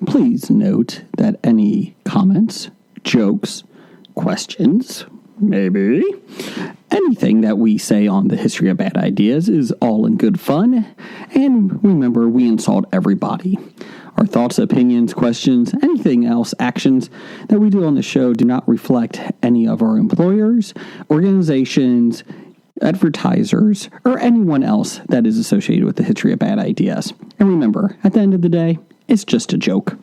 Please note that any comments, jokes, questions, maybe anything that we say on the History of Bad Ideas is all in good fun. And remember, we insult everybody. Our thoughts, opinions, questions, anything else, actions that we do on the show do not reflect any of our employers, organizations, advertisers, or anyone else that is associated with the History of Bad Ideas. And remember, at the end of the day, it's just a joke.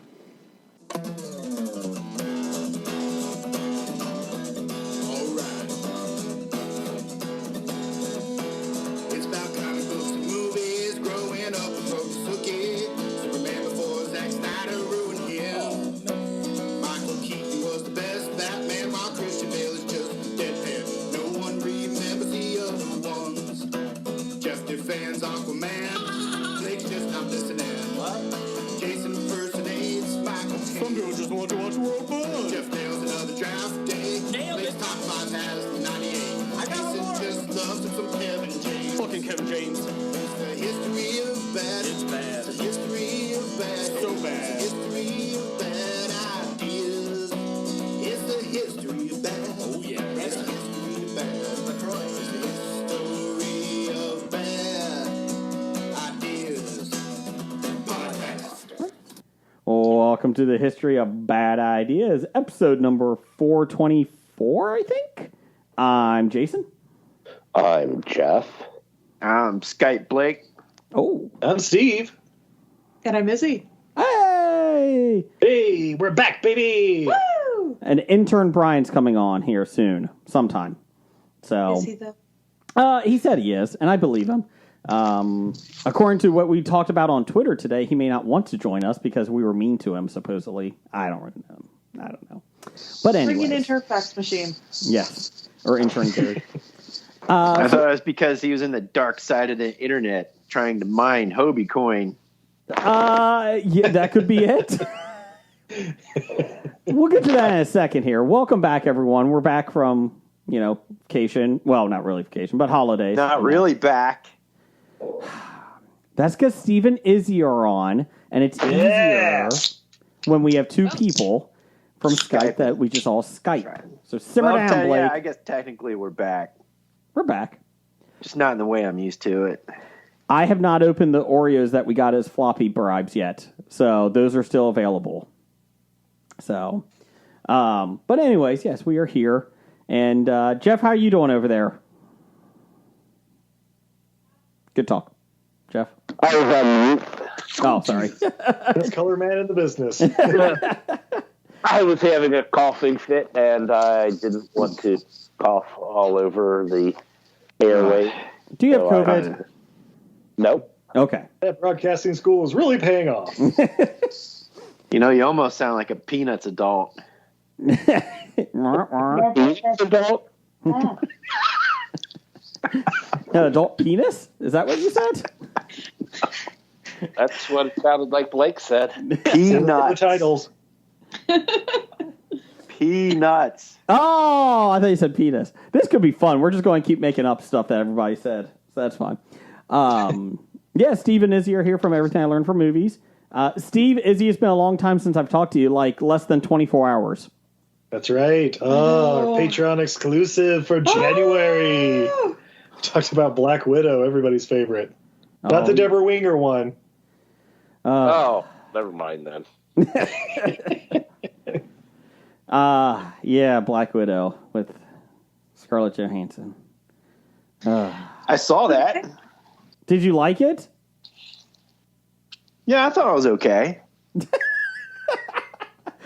Welcome to the History of Bad Ideas, episode number 424, I think. I'm Jason. I'm Jeff. I'm Skype Blake. Oh. I'm Steve. And I'm Izzy. Hey! Hey, we're back, baby! Woo! And intern Brian's coming on here soon, sometime. So, Is he though? He said he is, and I believe him. According to what we talked about on Twitter today, he may not want to join us because we were mean to him, supposedly. I don't really know. I don't know. But anyway. Bring an intern fax machine. Yes. Or intern Gary. I thought it was because he was in the dark side of the internet trying to mine Hobie coin. Yeah, that could be it. We'll get to that in a second here. Welcome back, everyone. We're back from, vacation. Well, not really vacation, but holidays. Not really back. That's because Steve and Izzy are on, and it's easier when we have two people from Skype that we just all Skype. Right. So simmer down, Blake. Yeah, I guess technically we're back. We're back. Just not in the way I'm used to it. I have not opened the Oreos that we got as floppy bribes yet, so those are still available. So, but anyways, yes, we are here. And Jeff, how are you doing over there? Good talk. Jeff? I was on mute. Oh, sorry. Best color man in the business. I was having a coughing fit, and I didn't want to cough all over the airway. Do you have COVID? Nope. Okay. That broadcasting school is really paying off. You almost sound like a Peanuts adult. Adult? An adult penis? Is that what you said? That's what it sounded like Blake said. Peanuts. The titles. Peanuts. Oh, I thought you said penis. This could be fun. We're just going to keep making up stuff that everybody said. So that's fine. Yeah, Steve and Izzy are here from Everything I Learned from Movies. Steve, Izzy, it's been a long time since I've talked to you, like less than 24 hours. That's right. Oh, our Patreon exclusive for January. Oh! Talked about Black Widow, everybody's favorite. Not the Deborah Winger one. Never mind then. Yeah, Black Widow with Scarlett Johansson. I saw that. Did you like it? Yeah, I thought it was okay.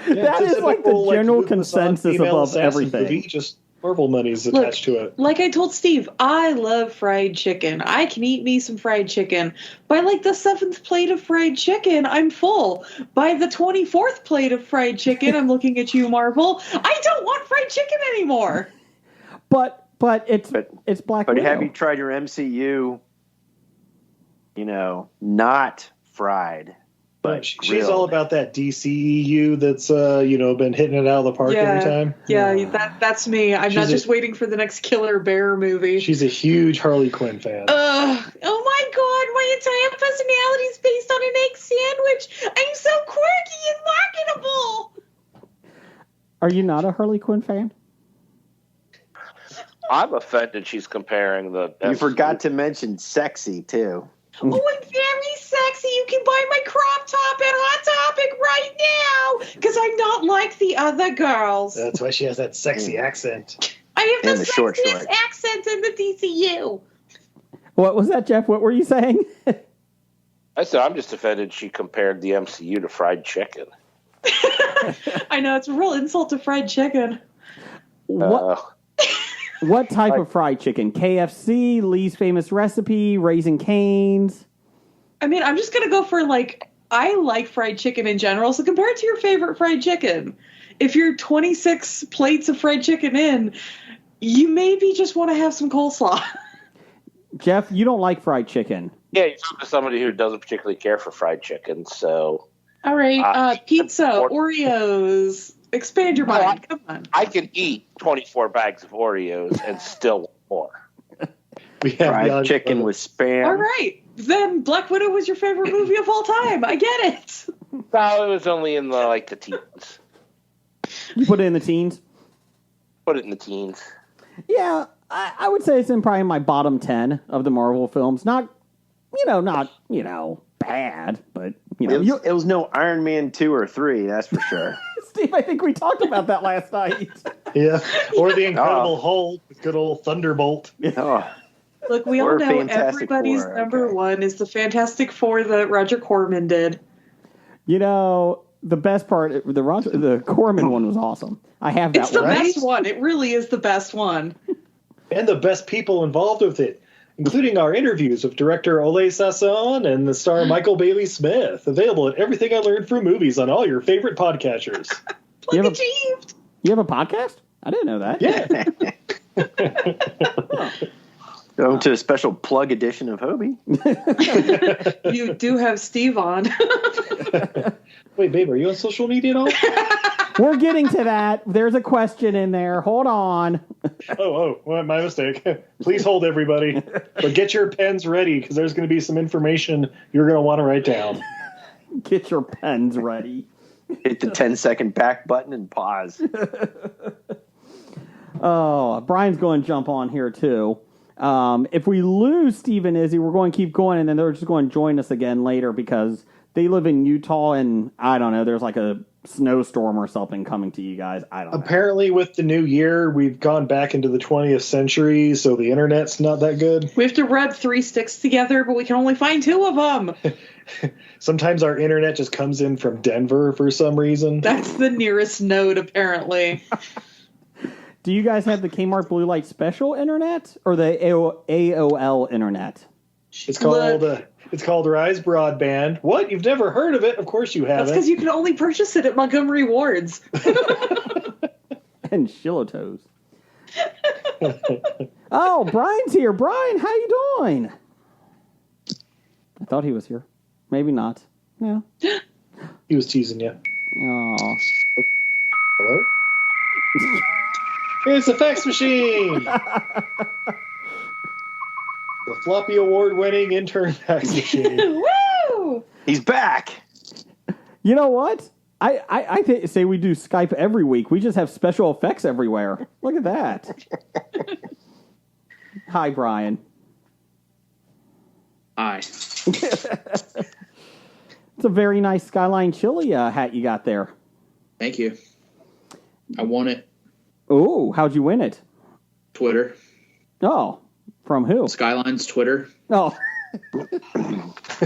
That is like the general consensus above everything. Movie, just Marvel money's attached to it. Like I told Steve, I love fried chicken. I can eat me some fried chicken. By like the 7th plate of fried chicken, I'm full. By the 24th plate of fried chicken, I'm looking at you, Marvel. I don't want fried chicken anymore. But it's Black Widow. But have you tried your MCU? Not fried. But she's all about that DCEU that's been hitting it out of the park every time. Yeah, that's me. I'm not just waiting for the next Killer Bear movie. She's a huge Harley Quinn fan. Oh my God, my entire personality is based on an egg sandwich. I'm so quirky and Are you not a Harley Quinn fan? I'm offended she's comparing the... You forgot to mention sexy, too. Oh, I'm very sexy. You can buy my crop top at Hot Topic right now because I'm not like the other girls. That's why she has that sexy accent. I have And the the short sexiest shorts. accent in the DCU. What was that, Jeff? What were you saying? I said I'm just offended she compared the MCU to fried chicken. I know, it's a real insult to fried chicken. What type of fried chicken? KFC, Lee's Famous Recipe, Raising Cane's? I mean, I'm just going to go for, I like fried chicken in general, so compare it to your favorite fried chicken. If you're 26 plates of fried chicken in, you maybe just want to have some coleslaw. Jeff, you don't like fried chicken. Yeah, you're talking to somebody who doesn't particularly care for fried chicken, so... All right, pizza, Oreos, expand your mind. Come on. I can eat 24 bags of Oreos and still want more. We have Fried chicken with spam. All right, then Black Widow was your favorite movie of all time. I get it. No, it was only in the teens. You put it in the teens? Put it in the teens. Yeah, I would say it's in probably my bottom 10 of the Marvel films. Not bad, but, It was no Iron Man 2 or 3, that's for sure. Steve, I think we talked about that last night. Yeah, or the Incredible Hulk with good old Thunderbolt. Oh, Look, we all Or know Fantastic everybody's Four, number okay. one is the Fantastic Four that Roger Corman did. The best part, the Corman one was awesome. I have that It's the one. best one. It really is the best one. And the best people involved with it, including our interviews with director Ole Sasson and the star Michael Bailey Smith. Available at Everything I Learned from Movies on all your favorite podcatchers. You have Achieved. You have a podcast? I didn't know that. Yeah. Go to a special plug edition of Hobie. You do have Steve on. Wait, babe, are you on social media at all? We're getting to that. There's a question in there. Hold on. Well, my mistake. Please hold, everybody. But get your pens ready, because there's going to be some information you're going to want to write down. Get your pens ready. Hit the 10-second back button and pause. Oh, Brian's going to jump on here, too. If we lose Steve and Izzy, we're going to keep going, and then they're just going to join us again later because they live in Utah, and I don't know, there's like a snowstorm or something coming to you guys. I don't know. Apparently, with the new year, we've gone back into the 20th century, so the internet's not that good. We have to rub 3 sticks together, but we can only find 2 of them. Sometimes our internet just comes in from Denver for some reason. That's the nearest node, apparently. Do you guys have the Kmart Blue Light Special internet or the AOL internet? It's called Rise Broadband. What? You've never heard of it? Of course you haven't. That's because you can only purchase it at Montgomery Ward's. And Shiloh-Toes. Oh, Brian's here. Brian, how you doing? I thought he was here. Maybe not. Yeah. He was teasing you. Oh. Hello? It's a fax machine! The Floppy Award-winning intern fax machine. Woo! He's back. You know what? I say we do Skype every week. We just have special effects everywhere. Look at that. Hi, Brian. Hi. It's a very nice Skyline Chili hat you got there. Thank you. I won it. Oh, how'd you win it? Twitter. Oh, from who? Skyline's Twitter. Oh.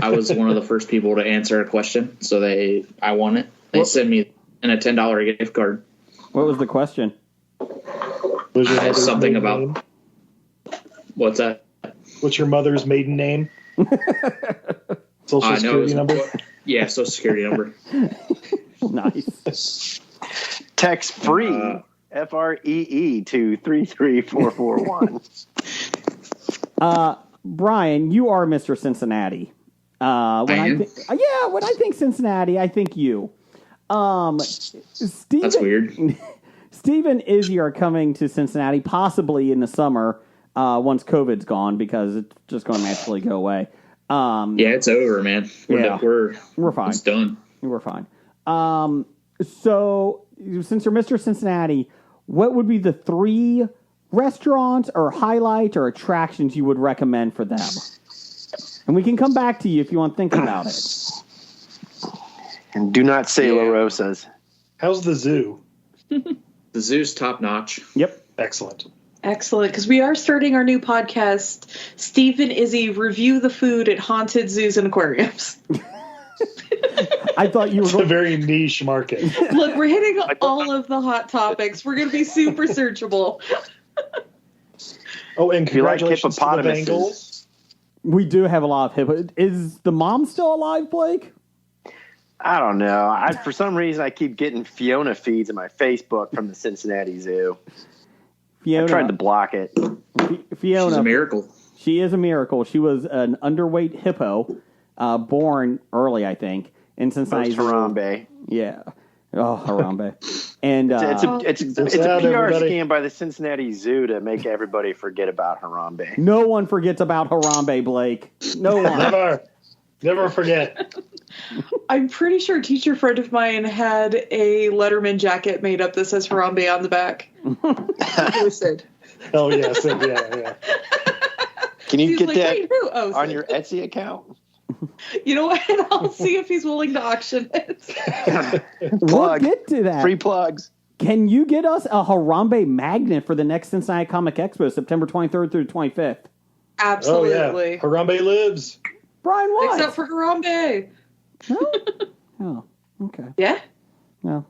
I was one of the first people to answer a question, so I won it. They sent me a $10 gift card. What was the question? Was your mother's Something maiden about name? What's that? What's your mother's maiden name? Social security number? Yeah, social security number. Nice. Text free FREE to 33441. Brian, you are Mr. Cincinnati. When I think Cincinnati, I think you. Steven, That's weird. Steve and Izzy are coming to Cincinnati possibly in the summer once COVID's gone because it's just going to naturally go away. Yeah, it's over, man. We're fine. It's done. We're fine. So since you're Mr. Cincinnati, what would be the 3 restaurants or highlights or attractions you would recommend for them? And we can come back to you if you want to think about it. And do not say La Rosa's. How's the zoo? The zoo's top notch. Yep. Excellent. Excellent, because we are starting our new podcast, Steve and Izzy Review the Food at Haunted Zoos and Aquariums. I thought you were It's a very niche market. Look, we're hitting all of the hot topics. We're going to be super searchable. Oh, and You like congratulations to the hippopotamuses. Bengals. We do have a lot of hip. Is the mom still alive, Blake? I don't know. For some reason, I keep getting Fiona feeds in my Facebook from the Cincinnati Zoo. Fiona. I tried to block it. Fiona. She's a miracle. She is a miracle. She was an underweight hippo, born early, I think, in Cincinnati. Post Harambe. Yeah. Oh, Harambe. And It's a out, PR everybody. scam by the Cincinnati Zoo to make everybody forget about Harambe. no one forgets about Harambe, Blake. No one. Never forget. I'm pretty sure a teacher friend of mine had a Letterman jacket made up that says Harambe on the back. Posted. Oh, yes. Yeah. Can you He's get like, that wait, who? Oh, on Sid. your Etsy account? You know what? I'll see if he's willing to auction it. We'll Plug. get to that. Free plugs. Can you get us a Harambe magnet for the next Cincinnati Comic Expo, September 23rd through 25th? Absolutely. Oh, yeah. Harambe lives. Brian, what? Except for Harambe. No? Oh, okay. Yeah? No.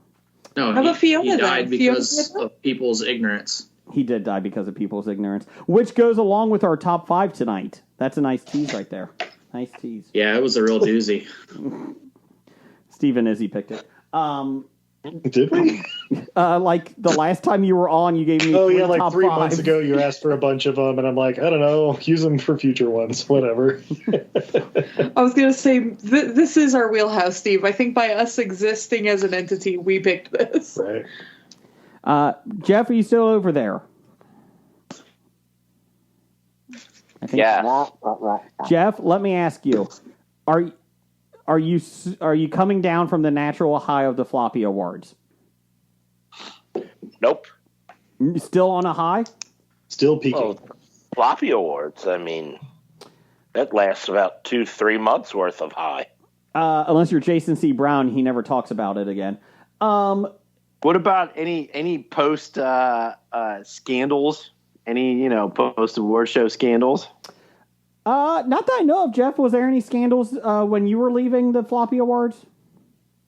No, How about Fiona, he then? died because Fiona? of people's ignorance. He did die because of people's ignorance, which goes along with our top 5 tonight. That's a nice tease right there. Nice tease. Yeah, it was a real doozy. Steve and Izzy picked it. Did we? Like the last time you were on, you gave me Oh, three yeah, like top 3 fives. months ago, you asked for a bunch of them, and I'm like, I don't know, use them for future ones, whatever. I was going to say, this is our wheelhouse, Steve. I think by us existing as an entity, we picked this. Right. Jeff, are you still over there? I think Yeah. Jeff, let me ask you: Are you coming down from the natural high of the floppy awards? Nope. Still on a high? Still peaking. Well, floppy awards. I mean, that lasts about 2-3 months worth of high. Unless you're Jason C. Brown, he never talks about it again. What about any post scandals? Any post award show scandals? Not that I know of, Jeff. Was there any scandals when you were leaving the floppy awards?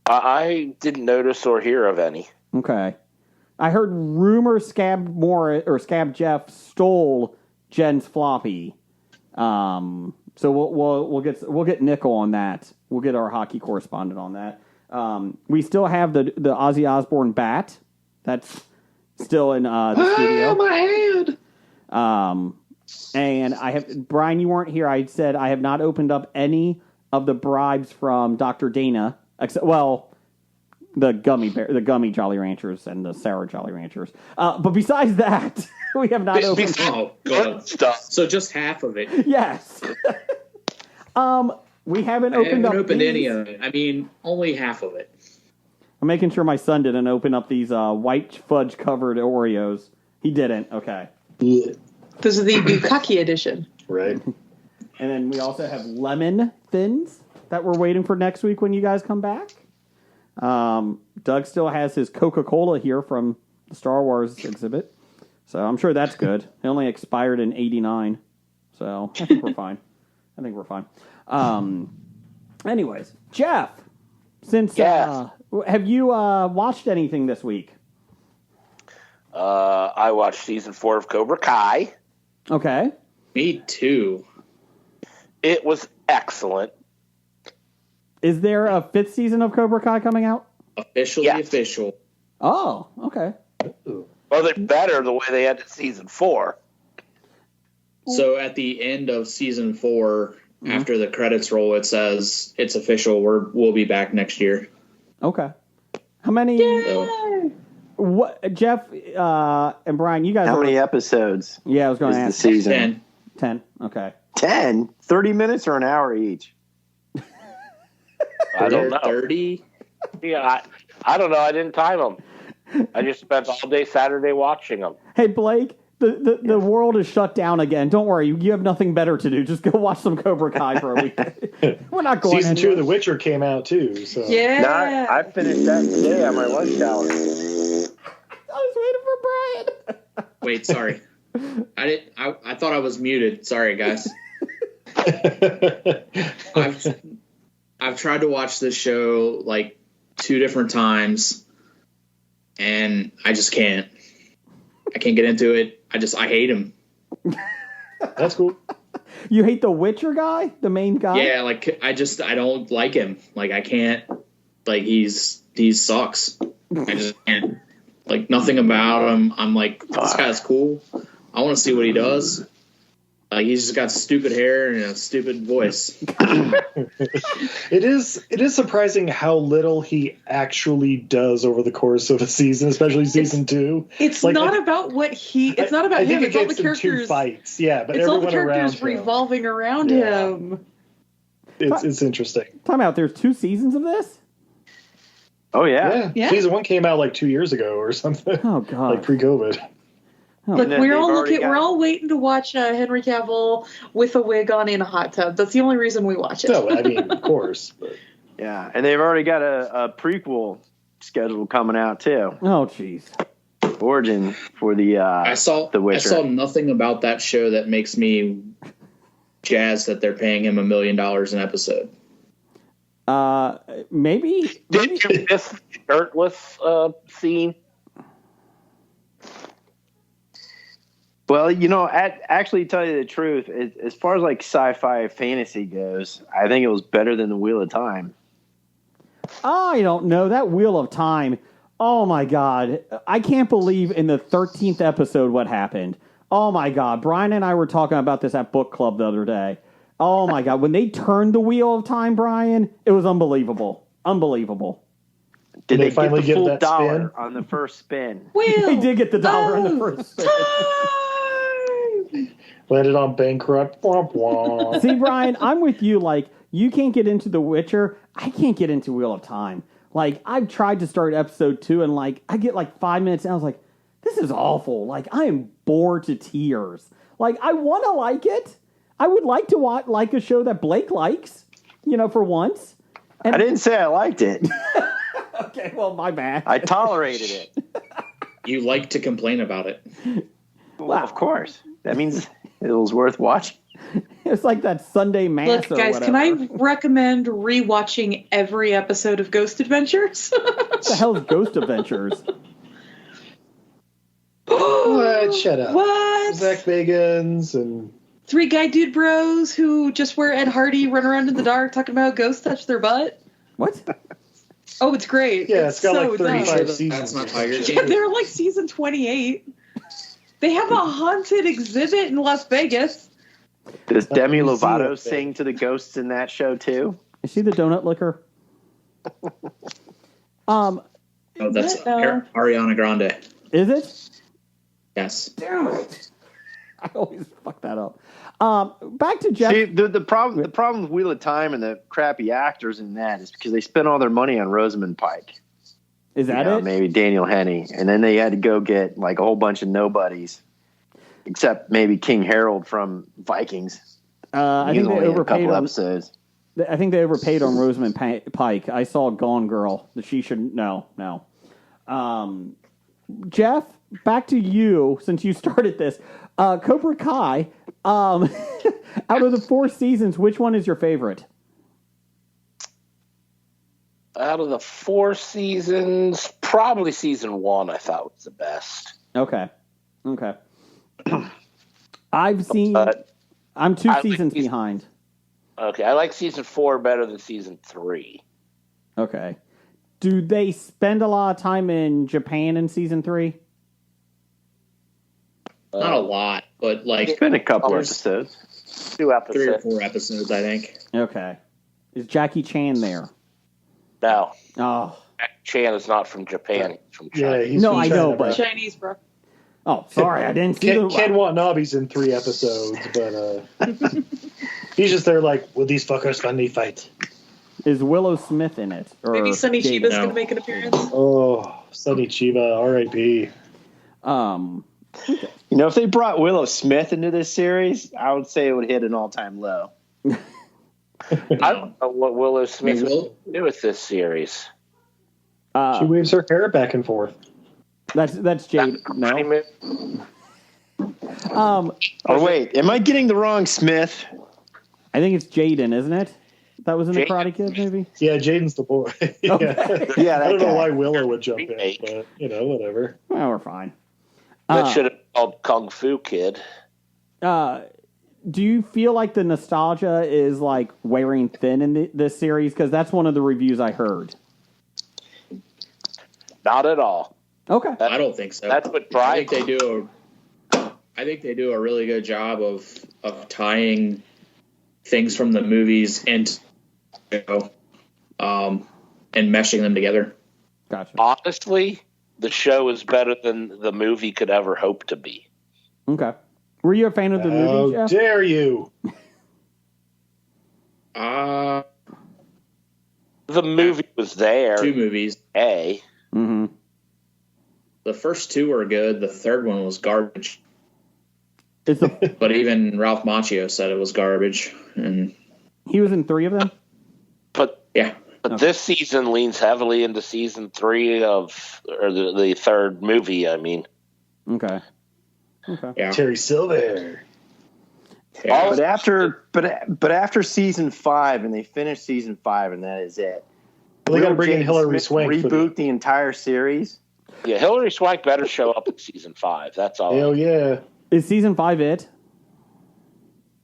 I didn't notice or hear of any. Okay. I heard rumors Scab Jeff stole Jen's floppy. So we'll get Nickel on that. We'll get our hockey correspondent on that. We still have the Ozzy Osbourne bat. That's still in the studio. my head! And I have Brian, you weren't here. I said I have not opened up any of the bribes from Dr. Dana, except the gummy Jolly Ranchers and the sour Jolly Ranchers. But besides that, we have not opened. Oh, God. Stuff. So just half of it. Yes. We haven't I opened haven't up opened these. any of it. I mean, only half of it. I'm making sure my son didn't open up these white fudge covered Oreos. He didn't. Okay. This is the Bukkake edition. Right. And then we also have lemon thins that we're waiting for next week when you guys come back. Doug still has his Coca-Cola here from the Star Wars exhibit. So I'm sure that's good. It only expired in 89. So I think we're fine. Anyways, Jeff, since Yeah. have you watched anything this week? I watched season 4 of Cobra Kai. Okay. Me too. It was excellent. Is there a 5th season of Cobra Kai coming out? Officially Yes. official. Oh, okay. Well, they're better the way they ended season 4. So at the end of season 4, after the credits roll, it says it's official. We'll be back next year. Okay. How many? So, What, Jeff and Brian? You guys. How many episodes Yeah, I was going is to the ask. season? 10. 10. Okay. 10? 30 minutes or an hour each? I don't know. 30. Yeah, I don't know. I didn't time them. I just spent all day Saturday watching them. Hey, Blake, the world is shut down again. Don't worry. You have nothing better to do. Just go watch some Cobra Kai for a week. We're not going Season 2 of anywhere. The Witcher came out too. So Yeah. I finished that today on my lunch hour. I was waiting for Brian. Wait, sorry. I thought I was muted. Sorry, guys. I've tried to watch this show like 2 different times, and I just can't. I can't get into it. I hate him. that's cool. You hate the Witcher guy, the main guy? Yeah, like I don't like him. Like I can't. Like he sucks. I just can't. Like nothing about him. I'm like, this guy's cool. I want to see what he does. He's just got stupid hair and a stupid voice. It is surprising how little he actually does over the course of a season, especially season 2. It's Like, not about what he. It's not about I him. think It's all the gets in 2 characters. fights. Yeah, but It's all the everyone around characters him. revolving around Yeah. him. It's interesting. Time out. There's 2 seasons of this? Oh yeah. Yeah. Season 1 came out like 2 years ago or something. Oh, God. Like pre-COVID. Look, And then we're they've all already looking. got- We're all waiting to watch Henry Cavill with a wig on in a hot tub. That's the only reason we watch it. No, I mean, of course. But Yeah, and they've already got a prequel schedule coming out too. Oh, jeez. Origin for the I saw The Witcher. I saw nothing about that show that makes me jazzed that they're paying him $1 million an episode. Maybe. Did you miss the shirtless scene? Well, actually, tell you the truth, as far as like sci-fi fantasy goes, I think it was better than the Wheel of Time. I don't know. That Wheel of Time. Oh, my God. I can't believe in the 13th episode what happened. Oh, my God. Brian and I were talking about this at book club the other day. Oh, my God. When they turned the Wheel of Time, Brian, it was unbelievable. Unbelievable. Did They they finally get give the full that dollar spin? on the first spin? Wheel They did get the dollar in the of first spin. Time! landed on bankrupt. Womp womp. See, Brian, I'm with you. Like, you can't get into The Witcher. I can't get into Wheel of Time. Like, I've tried to start episode 2, and, like, I get, like, 5 minutes, and I was like, this is awful. Like, I am bored to tears. Like, I want to like it. I would like to like a show that Blake likes, for once. And, I didn't say I liked it. Okay, well, my bad. I tolerated it. You like to complain about it. Well, of course. That means it was worth watching. It's like that Sunday Mass Look, or guys, whatever. can I recommend rewatching every episode of Ghost Adventures? What the hell is Ghost Adventures? What? Shut up. What? Zach Bagans and 3 guy dude bros who just wear Ed Hardy, run around in the dark talking about ghosts touch their butt. What? Oh, it's great. yeah, it's got so like dumb. 35 That's seasons. not or Tiger some King. shit. They're like season 28. They have a haunted exhibit in Las Vegas. Does Demi New Lovato Zealand thing. sing to the ghosts in that show too? Is she the donut licker? Oh, that's What? No. Ariana Grande. Is it? Yes. Damn it. I always fuck that up. Back to Jeff. See, the problem with Wheel of Time and the crappy actors in that is because they spent all their money on Rosamund Pike. Is that it? Maybe Daniel Henney, and then they had to go get like a whole bunch of nobodies, except maybe King Harold from Vikings. I He think was they only in a overpaid couple on. episodes. I think they overpaid on Rosamund Pike. I saw Gone Girl. That she should no. Jeff, back to you since you started this. Cobra Kai. Out of the 4 seasons, which one is your favorite? Out of the 4 seasons, probably season 1 I thought was the best. Okay. I've seen. But I'm 2 I like seasons these- behind. okay, I like season 4 better than season 3. Okay. Do they spend a lot of time in Japan in season 3? Not a lot, but like It's been a couple There's episodes. 2 3 or episodes. 4 episodes, I think. Okay. Is Jackie Chan there? No, Oh. Chan is not from Japan. He's from Yeah, China. he's No, from I China, know, bro. but- Chinese, bro. Oh, sorry, I didn't see Ken Watanabe's in 3 episodes, but he's just there like, will these fuckers finally fight? Is Willow Smith in it? Or Maybe Sonny Jaden? Chiba's No. going to make an appearance. Oh, Sonny Chiba, R.I.P. You know, if they brought Willow Smith into this series, I would say it would hit an all-time low. I don't know what Willow Smith Will- will do with this series. She waves her hair back and forth. That's Jade. No. Oh, wait. Am I getting the wrong Smith? I think it's Jaden, isn't it? That was in the Jaden. Karate Kid movie. Yeah, Jaden's the boy. Yeah. Yeah, I don't that know guy. why Willow would jump in, Remake. but, whatever. Well, we're fine. That should have been called Kung Fu Kid. Do you feel like the nostalgia is like wearing thin in this series? Because that's one of the reviews I heard. Not at all. Okay. I don't think so. That's what I drives. think they do a really good job of tying things from the movies and meshing them together. Gotcha. Honestly, the show is better than the movie could ever hope to be. Okay. Were you a fan of the movie, How Jeff? dare you? The movie was there. Two movies. Mm-hmm. The first two were good. The third one was garbage. It's the, But even Ralph Macchio said it was garbage. And he was in 3 of them? But yeah, this season leans heavily into season 3 or the third movie. I mean, Okay. yeah. Terry Silver. Yeah. But after season 5, and they finish season 5, and that is it. Well, they got to Will bring in Jaden Hilary Smith Swank. For Reboot the entire series. yeah, Hilary Swank better show up in season 5. That's all. Hell yeah. Is season 5 it?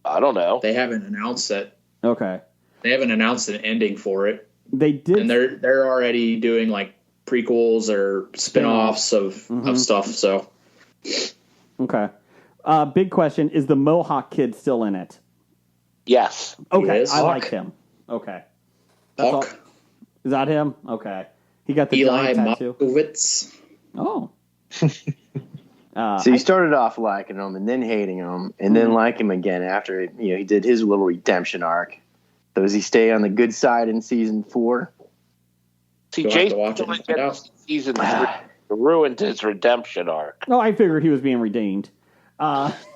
I don't know. They haven't announced it. Okay. They haven't announced an ending for it. They did. And they're already doing like prequels or spin-offs of stuff. So Okay. Big question: is the Mohawk kid still in it? Yes. Okay, is. I like Hawk. him. Okay, that's all. Hawk, Is that him? Okay, he got the Eli giant tattoo. Moskowitz. Oh. So you started off liking him, and then hating him, and then like him again after he did his little redemption arc. So does he stay on the good side in season 4? See, You'll have to Jason watch it only and find gets out. season 3 ruined his redemption arc. No, I figured he was being redeemed.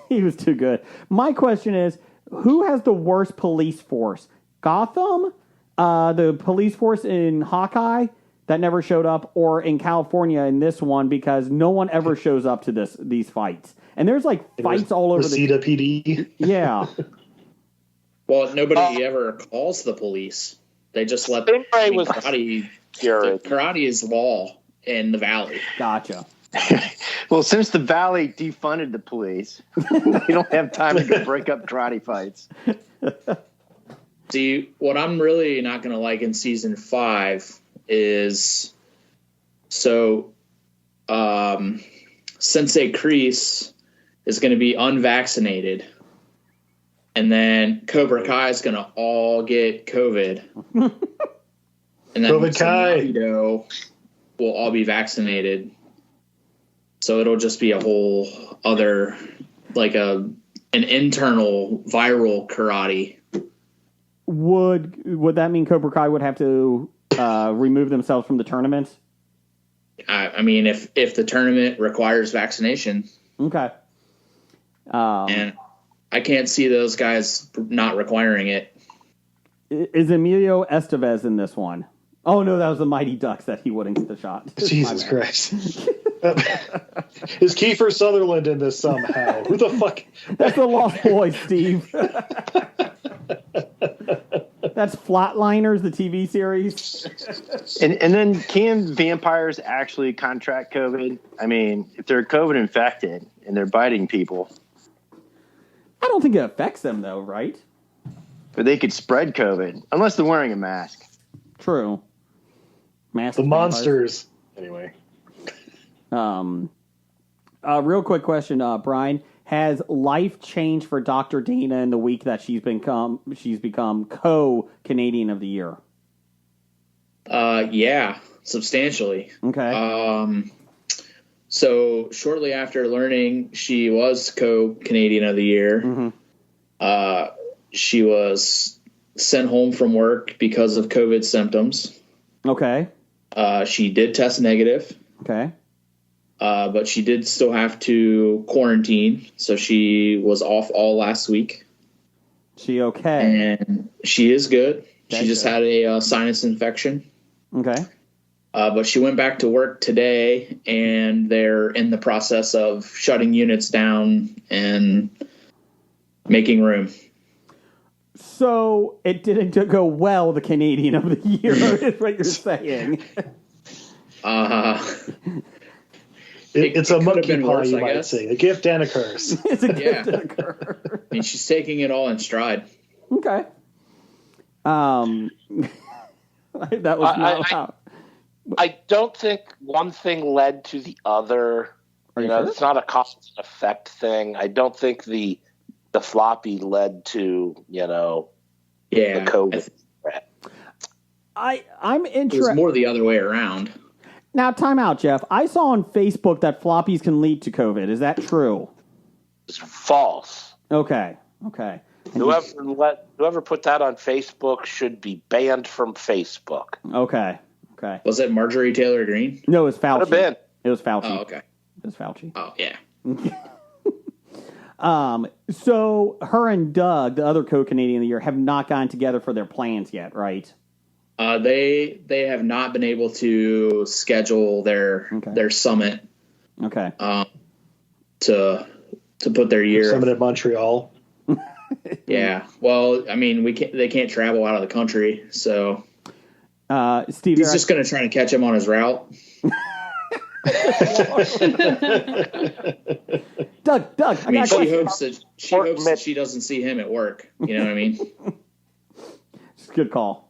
He was too good. My question is, who has the worst police force? Gotham, the police force in Hawkeye that never showed up, or in California in this one because no one ever shows up to these fights. And there's like fights all over Reseda PD. Yeah. Well, nobody ever calls the police. They just let Stingray was karate. Jared. Karate is law in the valley. Gotcha. Well, since the Valley defunded the police, they don't have time to go break up karate fights. See, what I'm really not going to like in season 5 is Sensei Kreese is going to be unvaccinated, and then Cobra Kai is going to all get COVID, and then COVID Kai. Miyagi-Do will all be vaccinated. So it'll just be a whole other, like an internal viral karate. Would that mean Cobra Kai would have to remove themselves from the tournament? I mean, if the tournament requires vaccination, Okay. and I can't see those guys not requiring it. Is Emilio Estevez in this one? Oh no, that was the Mighty Ducks that he wouldn't get the shot. Jesus My bad. Christ. Is Kiefer Sutherland in this somehow? Who the fuck? That's the Lost Boys, Steve. That's Flatliners, the TV series. And then can vampires actually contract COVID? I mean, if they're COVID infected and they're biting people, I don't think it affects them though, right? but they could spread COVID unless they're wearing a mask. True. Massive The vampires. monsters. Anyway. Real quick question, Brian. Has life changed for Dr. Dana in the week that she's become co-Canadian of the Year? Yeah, substantially. Okay. So shortly after learning she was co-Canadian of the Year, Mhm. she was sent home from work because of COVID symptoms. Okay. She did test negative. Okay. But she did still have to quarantine, so she was off all last week. She okay? And she is good. That's she just good. had a sinus infection. Okay. But she went back to work today, and they're in the process of shutting units down and making room. So it didn't go well, the Canadian of the Year, is what you're saying. It's it a could have monkey been pie, worse, you I might guess. say. A gift and a curse. It's a Yeah. gift and a curse. I mean, she's taking it all in stride. Okay. That was not how. I don't think one thing led to the other. Are you You know, sure? it's not a cause and effect thing. I don't think the floppy led to, Yeah. the COVID threat. I'm It was interested. more the other way around. Now, time out, Jeff. I saw on Facebook that floppies can lead to COVID. Is that true? It's false. Okay. Whoever put that on Facebook should be banned from Facebook. Okay. Was it Marjorie Taylor Greene? No, it was Fauci. Could have been. It was Fauci. Oh, okay. It was Fauci. Oh, yeah. So her and Doug, the other co-Canadian of the Year, have not gotten together for their plans yet, right? They have not been able to schedule their summit Okay. to put their year. Summit in Montreal. Yeah. Well, I mean, they can't travel out of the country, so Steve, he's just going to try and catch him on his route. Doug, I mean, got a she question. hopes that she doesn't see him at work. You know what I mean? It's a good call.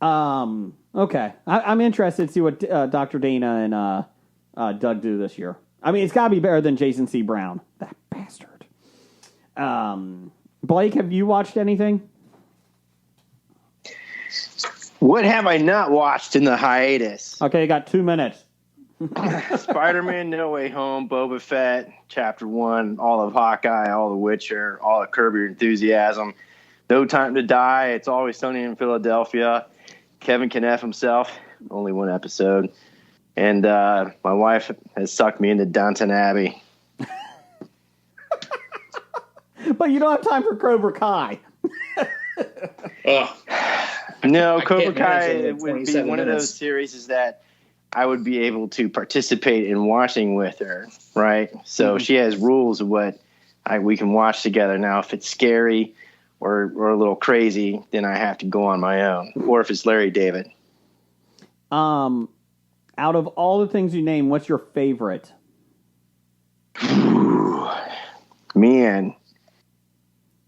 Okay. I'm interested to see what Dr. Dana and Doug do this year. I mean, it's got to be better than Jason C. Brown. That bastard. Blake, have you watched anything? What have I not watched in the hiatus? Okay, you got 2 minutes. Spider-Man: No Way Home, Boba Fett, Chapter 1, all of Hawkeye, all of Witcher, all of Curb Your Enthusiasm, No Time to Die, It's Always Sunny in Philadelphia, Kevin Kneff himself, only one episode, and my wife has sucked me into Downton Abbey. But you don't have time for Cobra Kai. Ugh. No, I Cobra can't manage Kai it in would be 27 one of minutes. those series that I would be able to participate in watching with her, right? So she has rules of what we can watch together. Now, if it's scary or a little crazy, then I have to go on my own. Or if it's Larry David. Out of all the things you name, what's your favorite? Man.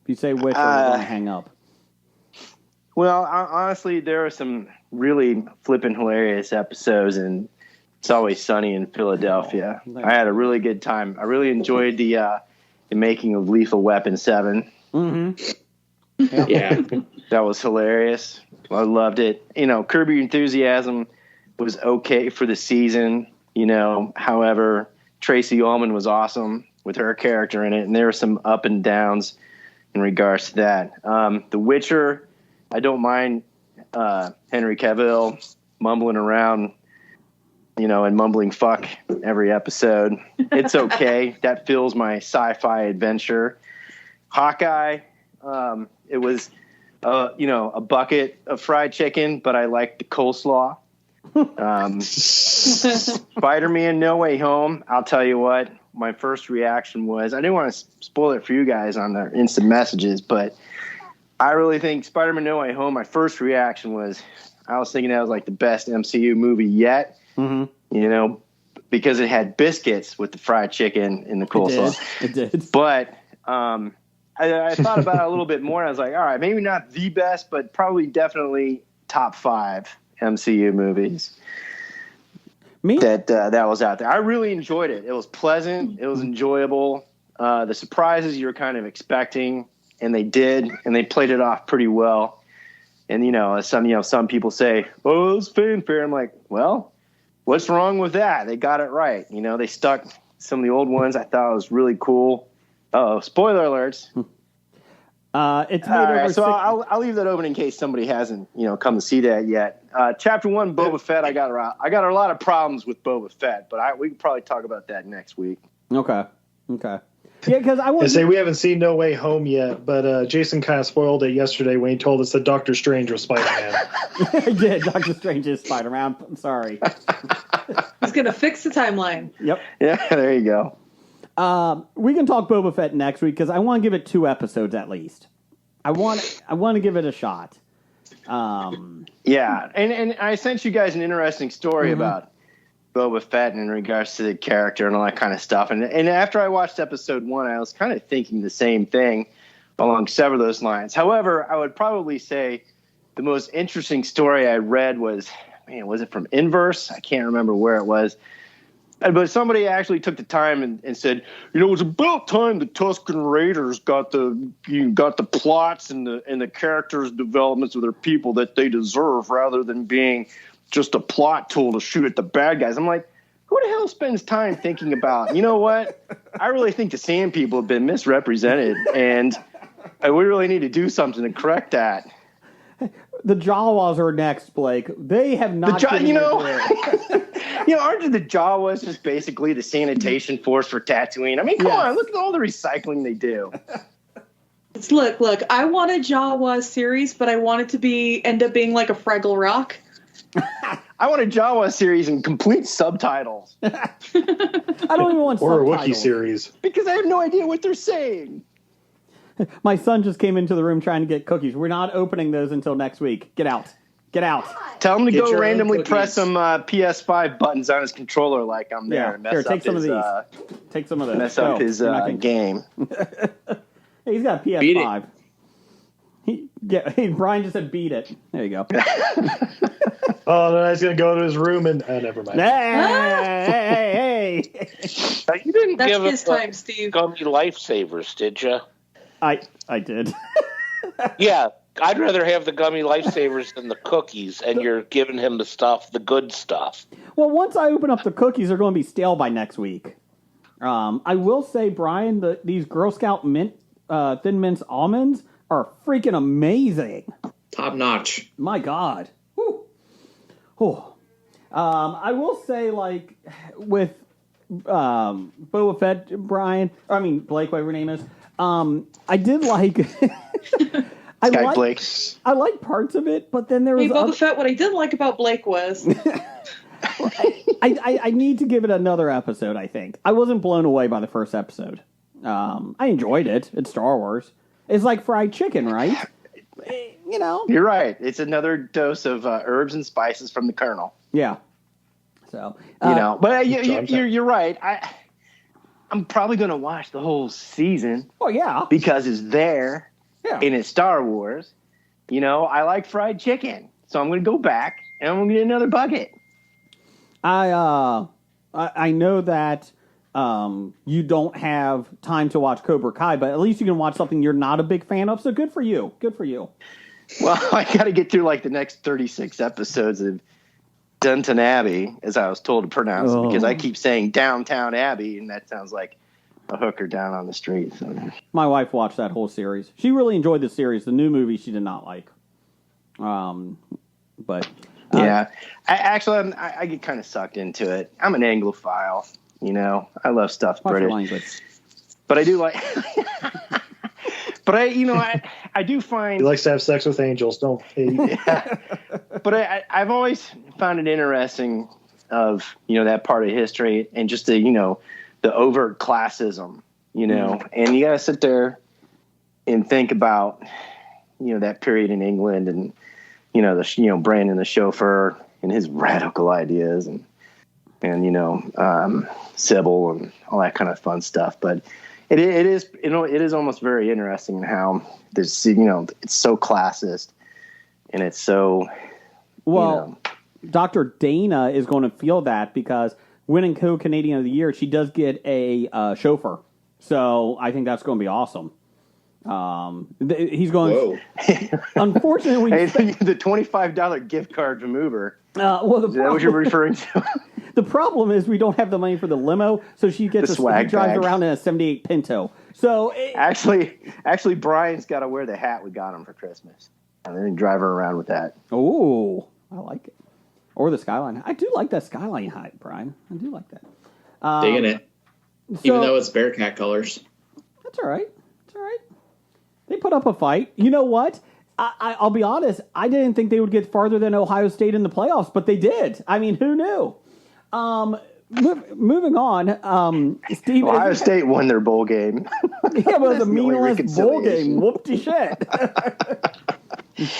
If you say which, I'm going to hang up. Well, honestly, there are some really flippin' hilarious episodes, and It's Always Sunny in Philadelphia. I had a really good time. I really enjoyed the making of Lethal Weapon 7. Mm-hmm. Yeah. That was hilarious. I loved it. You know, Curb Your Enthusiasm was okay for the season. You know, however, Tracy Ullman was awesome with her character in it, and there were some up and downs in regards to that. The Witcher, I don't mind Henry Cavill mumbling around, you know, and mumbling fuck every episode. It's okay. That fills my sci-fi adventure. Hawkeye, it was, you know, a bucket of fried chicken, but I liked the coleslaw. Spider-Man: No Way Home, I'll tell you what, my first reaction was, I didn't want to spoil it for you guys on the instant messages, but I really think Spider-Man: No Way Home, my first reaction was, I was thinking that was like the best MCU movie yet, you know, because it had biscuits with the fried chicken and the coleslaw. It did. But I thought about it a little bit more, and I was like, all right, maybe not the best, but probably definitely top 5 MCU movies that was out there. I really enjoyed it. It was pleasant. It was enjoyable. The surprises you were kind of expecting, and they did, and they played it off pretty well. And some people say, "Oh, it was fanfare." I'm like, well, what's wrong with that? They got it right. You know, they stuck some of the old ones. I thought it was really cool. Oh, spoiler alerts. It's made All over right, so 60 I'll leave that open in case somebody hasn't come to see that yet. Chapter 1, Boba Fett. I got a lot of problems with Boba Fett, but we can probably talk about that next week. Okay. Yeah, because I want I say we haven't seen No Way Home yet, but Jason kind of spoiled it yesterday when he told us that Doctor Strange was Spider-Man. I did. Doctor Strange is Spider-Man. I'm sorry. He's gonna fix the timeline. Yep. Yeah, there you go. We can talk Boba Fett next week because I want to give it 2 episodes at least. I want to give it a shot. Yeah, and I sent you guys an interesting story about Boba Fett in regards to the character and all that kind of stuff. And after I watched episode 1, I was kind of thinking the same thing along several of those lines. However, I would probably say the most interesting story I read was it from Inverse? I can't remember where it was. But somebody actually took the time and said, it's about time the Tusken Raiders got the plots and the characters' developments of their people that they deserve, rather than being just a plot tool to shoot at the bad guys. I'm like, who the hell spends time thinking about, you know what? I really think the Sand people have been misrepresented, and we really need to do something to correct that. The Jawas are next, Blake. They have not. Aren't the Jawas just basically the sanitation force for Tatooine? I mean, come on, look at all the recycling they do. Look, I want a Jawa series, but I want it to end up being like a Fraggle Rock. I want a Jawa series and complete subtitles. I don't even want or a subtitles. Wookiee series. Because I have no idea what they're saying. My son just came into the room trying to get cookies. We're not opening those until next week. Get out. Tell him to Get go your own randomly cookies. Press some PS5 buttons on his controller like I'm there. Yeah, And mess here, up take some his, of these. Take some of those. Mess up his You're not gonna- game. Hey, he's got a PS5. Brian just said beat it. There you go. Oh, then I was going to go to his room and... never mind. Hey. You didn't That's give his us time, Steve. gummy lifesavers, did you? I did. Yeah, I'd rather have the gummy lifesavers than the cookies, and you're giving him the good stuff. Well, once I open up the cookies, they're going to be stale by next week. I will say, Brian, these Girl Scout Thin Mints almonds are freaking amazing. Top notch. My God. Whew. I will say, with Boba Fett, Blake, whatever your name is, I did like... Blake. I like parts of it, but then there was... Hey, Boba Fett, what I did like about Blake was... I need to give it another episode, I think. I wasn't blown away by the first episode. I enjoyed it. It's Star Wars. It's like fried chicken, right? You're right. It's another dose of herbs and spices from the Colonel. Yeah. So, but you're right. I'm probably going to watch the whole season. Oh, yeah. Because it's there. Yeah. And it's Star Wars. I like fried chicken. So I'm going to go back and I'm going to get another bucket. I know that you don't have time to watch Cobra Kai, but at least you can watch something you're not a big fan of, so good for you. Well, I got to get through the next 36 episodes of Downton Abbey, as I was told to pronounce it, because I keep saying Downtown Abbey, and that sounds like a hooker down on the street. So. My wife watched that whole series. She really enjoyed the series. The new movie she did not like. But... yeah, I get kind of sucked into it. I'm an Anglophile, I love stuff British, language. But I do like. But I do find He likes to have sex with angels, don't he? Yeah. But I've always found it interesting of that part of history and just the the overt classism, and you got to sit there and think about that period in England and. Brandon the chauffeur and his radical ideas and Sybil and all that kind of fun stuff. But it is almost very interesting how there's, it's so classist and it's so, Dr. Dana is going to feel that because winning Co-Canadian of the Year, she does get a chauffeur. So I think that's going to be awesome. He's going. Whoa. Unfortunately, the $25 gift card from Uber. Well, Is that what you're referring to? The problem is we don't have the money for the limo, so she gets The he swag drives bag. around in a 78 Pinto. So Actually, Brian's got to wear the hat we got him for Christmas, and then drive her around with that. oh, I like it. Or the Skyline. I do like that Skyline hat, Brian. I do like that. Digging it. So, Even though it's Bearcat colors. that's all right. It's all right. They put up a fight. You know what? I'll be honest. I didn't think they would get farther than Ohio State in the playoffs, but they did. I mean, who knew? Moving on. Steve, Ohio State won their bowl game. Yeah, it was That's a the only meaningless bowl game. reconciliation. Whoop-de shit.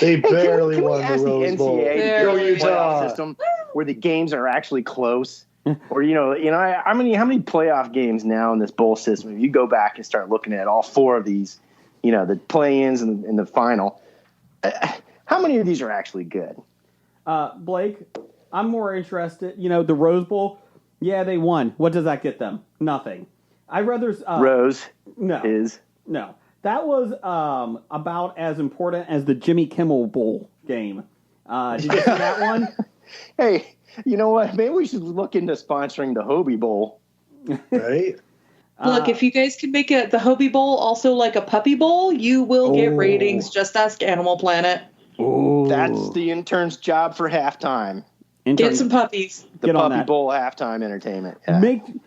They barely Can we won the ask Rose Bowl. NCAA Go to do a playoff Utah. system where the games are actually close? Or how many playoff games now in this bowl system? If you go back and start looking at all four of these, the play-ins and the final, how many of these are actually good? Blake, I'm more interested. The Rose Bowl. Yeah, they won. What does that get them? Nothing. I'd rather Rose no. is No, that was about as important as the Jimmy Kimmel Bowl game. Did you see that one? Hey, you know what? Maybe we should look into sponsoring the Hobie Bowl. Right? Look, if you guys can make the Hobie Bowl also like a puppy bowl, you will get ratings. Just ask Animal Planet. That's the intern's job for halftime. Intern, Get some puppies. The Get on Puppy that. Bowl halftime entertainment. Yeah.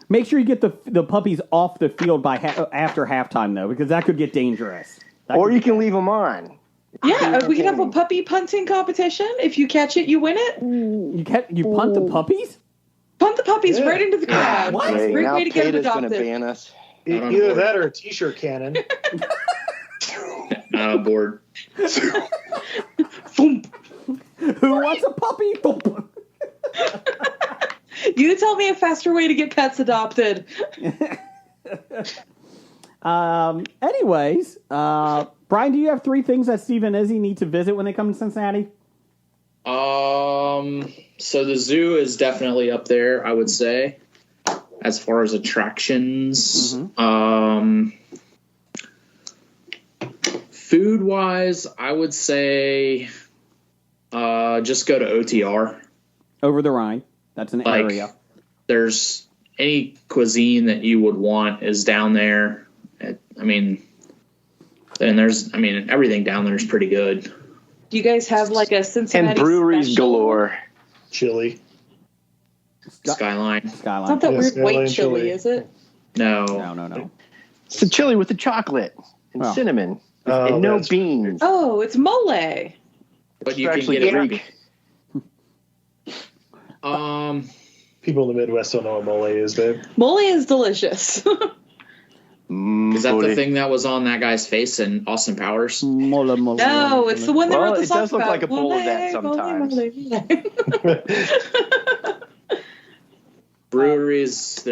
make sure you get the puppies off the field by after halftime though, because that could get dangerous. Or you can leave them on. Yeah, we can have a puppy punting competition. If you catch it, you win it. You punt the puppies. Punt the puppies Yeah. right into the crowd. What? It's a great now way to get them PETA's going to adopted. ban us. Not on Either board. that or a T-shirt cannon. Not on board. Who wants a puppy? You tell me a faster way to get pets adopted. Anyways, Brian, do you have 3 things that Steve and Izzy need to visit when they come to Cincinnati? So the zoo is definitely up there, I would say, as far as attractions. Food wise, I would say just go to OTR. Over the Rhine. That's an Like, area. there's any cuisine that you would want is down there. Everything down there is pretty good. Do you guys have like a Cincinnati And breweries special? galore. Chili. Skyline. Skyline. It's not that Yeah, weird Skyline white chili, chili. is it? No. No. It's the chili with the chocolate and Well. cinnamon Oh, and no that's- beans. Oh, it's mole. But you can Actually, get it. Greek. People in the Midwest don't know what mole is, babe. Mole is delicious. Is that the thing that was on that guy's face in Austin Powers? No, it's the one they Well, wrote the it song does look about. like a bowl of that Mole, sometimes. mole. Breweries,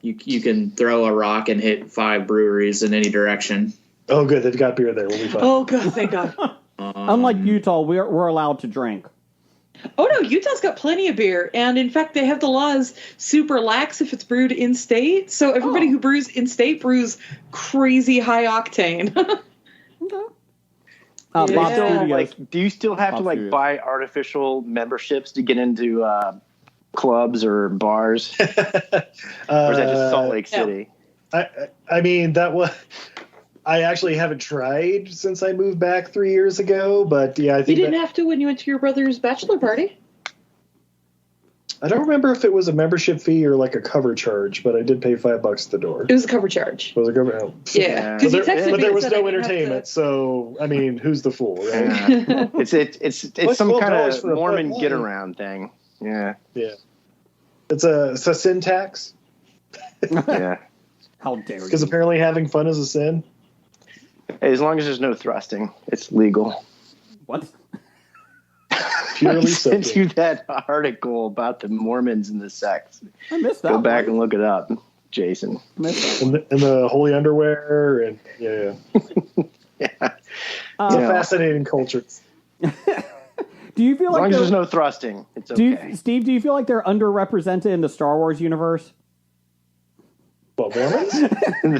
you can throw a rock and hit 5 breweries in any direction. Oh, good. They've got beer there. We'll be fine. Oh, God, thank God. Unlike Utah, we're allowed to drink. Oh, no, Utah's got plenty of beer. And, in fact, they have the laws super lax if it's brewed in-state. So everybody who brews in-state brews crazy high octane. Bob Yeah. Studios. Do you still have to Studios. buy artificial memberships to get into clubs or bars, or is that just Salt Lake no. City? I mean, that was. I actually haven't tried since I moved back 3 years ago, but yeah, I You think didn't have to when you went to your brother's bachelor party. I don't remember if it was a membership fee or like a cover charge, but I did pay $5 at the door. It was a cover charge. Was it cover? Oh. Yeah. But Because you there- texted But me there and was said no I didn't have entertainment, so I mean, who's the fool, right? Yeah. It's What's some kind $12 of for a Mormon Bud get Light? around thing. Yeah, Yeah. It's a sin tax yeah. How dare because you? apparently having fun is a sin. As long as there's no thrusting, it's legal. What? I Purely sent soaking. you that article about the Mormons and the sects. I missed that. Go back one. and look it up, Jason. Missed that one. And the holy underwear, and yeah. Yeah. It's Uh, a Yeah. fascinating culture. Do you feel As like long as there's they're- no thrusting, it's do okay. Steve? Do you feel like they're underrepresented in the Star Wars universe, What, Mormons?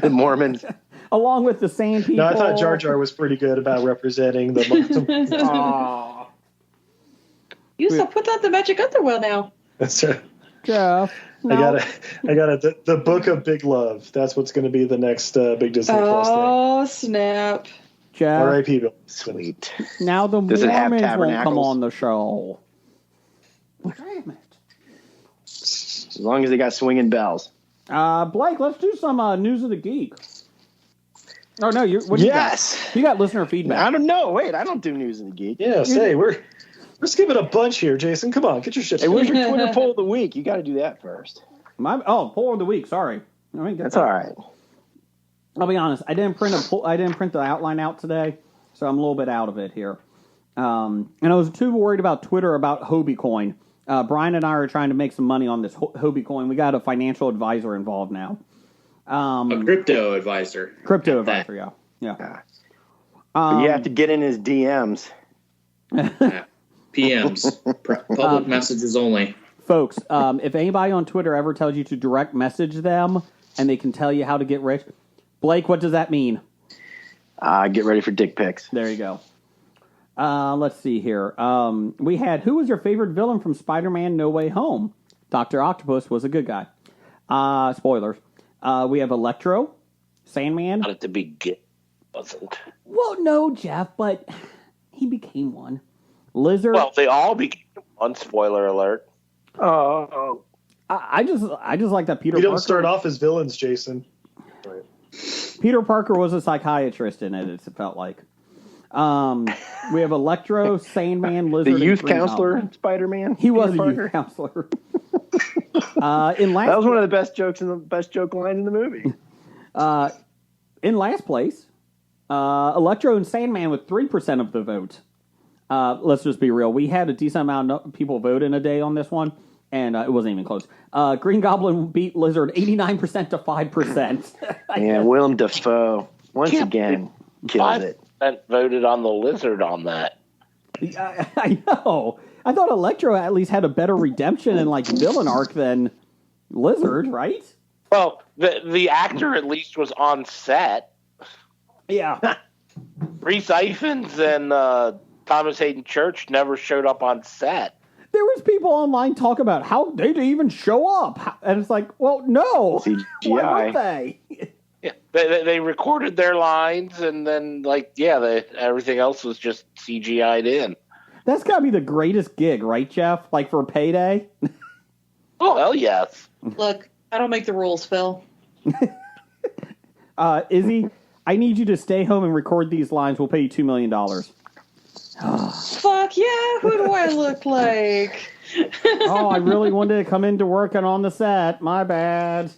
The Mormons. along with the same people? No, I thought Jar Jar was pretty good about representing the. Aw. You stop putting out the magic underwear now. That's right. Jeff. I got it. The Book of Big Love. That's what's going to be the next big Disney Plus thing. Oh, snap. Jeff. R.I.P. Bill. Sweet. Now the Does it have Mormons won't come tabernacles? on the show. Damn it. As long as they got swinging bells. Blake, let's do some News of the Geek. Oh, no, what do Yes. you got listener feedback. I don't know. Wait, I don't do News of the Geek. Yeah, say we're skipping a bunch here, Jason. Come on, get your shit Hey, together. where's your Twitter poll of the week? You got to do that first. Poll of the week, sorry. That's all right. I'll be honest. I didn't print the outline out today, so I'm a little bit out of it here. And I was too worried about Twitter about Hobie Coin. Brian and I are trying to make some money on this Hobie Coin. We got a financial advisor involved now. A crypto advisor. Crypto advisor, yeah. But you have to get in his DMs. PMs. Public messages only. Folks, if anybody on Twitter ever tells you to direct message them and they can tell you how to get rich, Blake, what does that mean? Get ready for dick pics. There you go. Let's see here. We had, who was your favorite villain from Spider-Man No Way Home? Dr. Octopus was a good guy. Spoilers. We have Electro, Sandman. Not at the beginning, wasn't. Well, no, Jeff, but he became one. Lizard. Well, they all became one. Spoiler alert. Oh. I just like that Peter We don't Parker. start off as villains, Jason. Right. Peter Parker was a psychiatrist in it, it felt like. We have Electro, Sandman, Lizard, The and youth Green counselor, Goblin. Spider-Man. He was Peter a Parker. youth counselor. In last That was one of the best jokes and the best joke lines in the movie. in last place, Electro and Sandman with 3% of the vote. Let's just be real. We had a decent amount of people vote in a day on this one, and it wasn't even close. Green Goblin beat Lizard 89% to 5%. Yeah, Willem Dafoe once Can't again kills it. 5% voted on the lizard on that. I know. I thought Electro at least had a better redemption and like villain arc than Lizard, right? Well, the actor at least was on set. Yeah. Reese Ifans and Thomas Hayden Church never showed up on set. There was people online talk about how they didn't even show up, and it's like, well, no. CGI. Why would they? Yeah, they recorded their lines, and then everything else was just CGI'd in. That's got to be the greatest gig, right, Jeff? Like for payday? Oh hell yes! Look, I don't make the rules, Phil. Izzy, I need you to stay home and record these lines. We'll pay you $2 million. Fuck yeah, who do I look like? Oh, I really wanted to come into work and on the set. My bad.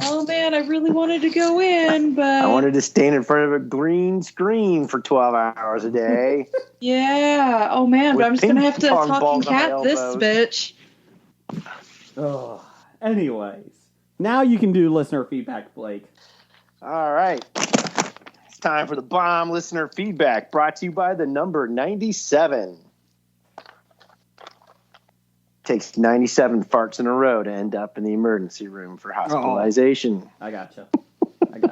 Oh man, I really wanted to go in, but I wanted to stand in front of a green screen for 12 hours a day. yeah. Oh man, but With I'm just gonna have to ping pong talking balls on my cat this elbows. bitch. Oh. Anyways, now you can do listener feedback, Blake. All right. It's time for the bomb listener feedback brought to you by the number 97. Takes 97 farts in a row to end up in the emergency room for hospitalization. I gotcha.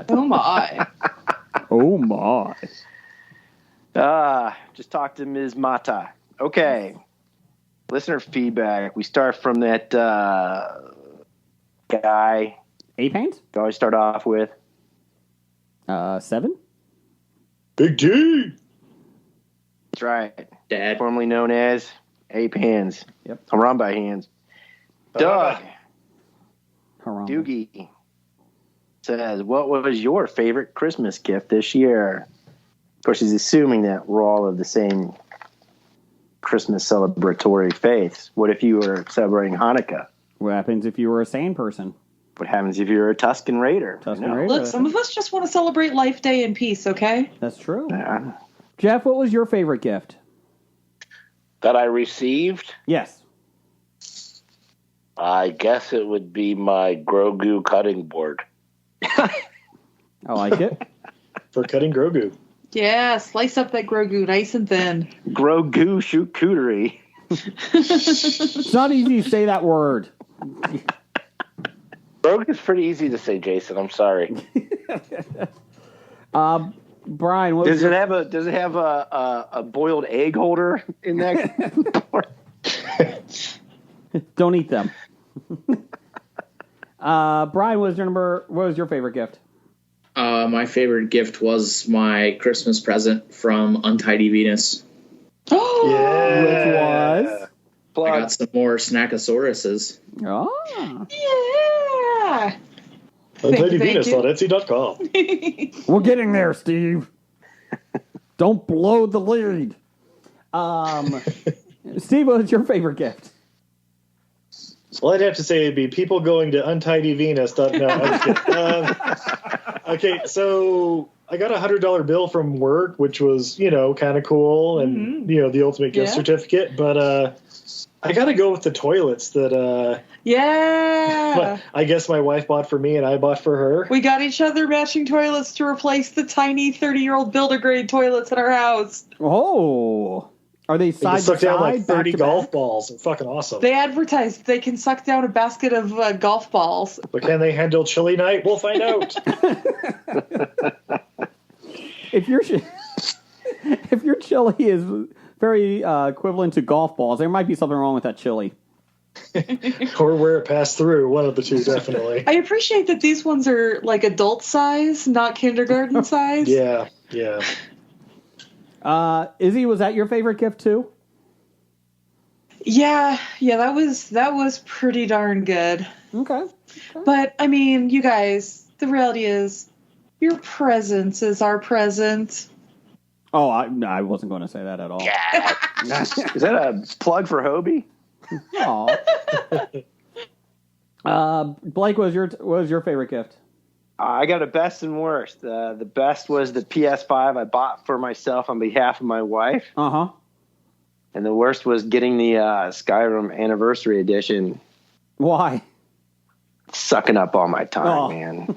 Oh my. Oh my. Just talked to Ms. Mata. Okay. Listener feedback. We start from that guy A-Paint? we always start off with. 7? Big D. That's right. Dad. Formerly known as Ape Hands. Yep. Harambe Hands. Doug Harambe. Doogie says, what was your favorite Christmas gift this year? Of course, he's assuming that we're all of the same Christmas celebratory faiths. What if you were celebrating Hanukkah? What happens if you were a sane person? What happens if you're a Tuscan Raider? Tuscan You know? Raider. Look, some of us just want to celebrate Life Day in peace, okay? That's true. Yeah. Jeff, what was your favorite gift? That I received, Yes. I guess it would be my Grogu cutting board. I like it. For cutting Grogu. Yeah, slice up that Grogu nice and thin. Grogu charcuterie. It's not easy to say that word. Grogu's pretty easy to say, Jason. I'm sorry. Brian, what was Does it have a boiled egg holder in that? Don't eat them. Brian, what was your favorite gift? My favorite gift was my Christmas present from Untidy Venus. Yeah. Which was? I got some more Snackosauruses. Oh. Yeah. UntidyVenus.etsy.com. We're getting there, Steve. Don't blow the lead. Steve, what was your favorite gift? Well, I'd have to say it'd be people going to UntidyVenus. No, I'm just kidding. Okay, so I got a $100 bill from work, which was, kind of cool, and the ultimate gift certificate. But I got to go with the toilets that. Yeah. I guess my wife bought for me and I bought for her. We got each other matching toilets to replace the tiny 30-year-old Builder-grade toilets in our house. Oh. Are they They side can suck to down side? like 30 back to golf back? balls. They're fucking awesome. They advertised they can suck down a basket of golf balls. But can they handle chili night? We'll find out. If your chili is very equivalent to golf balls, there might be something wrong with that chili. Or where it passed through. One of the two, definitely. I appreciate that these ones are like adult size, not kindergarten size. Yeah. Izzy, was that your favorite gift too? Yeah, that was pretty darn good. Okay. But I mean, you guys, the reality is your presence is our present. Oh, I wasn't going to say that at all. Is that a plug for Hobie? Blake, what was your favorite gift? I got a best and worst. The best was the PS5 I bought for myself on behalf of my wife. Uh-huh. And the worst was getting the Skyrim Anniversary Edition. Why? Sucking up all my time, Oh. man.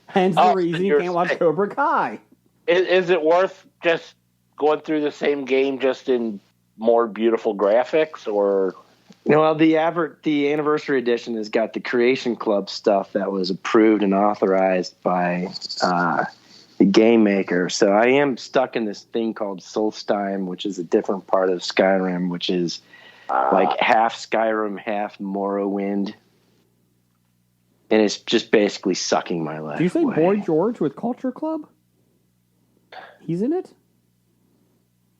Hence the reason you can't watch Cobra Kai. Is it worth just going through the same game just in more beautiful graphics, or? Well, the Anniversary Edition has got the Creation Club stuff that was approved and authorized by the game maker. So I am stuck in this thing called Solstheim, which is a different part of Skyrim, which is like half Skyrim, half Morrowind. And it's just basically sucking my life Do you say away. Boy George with Culture Club? He's in it?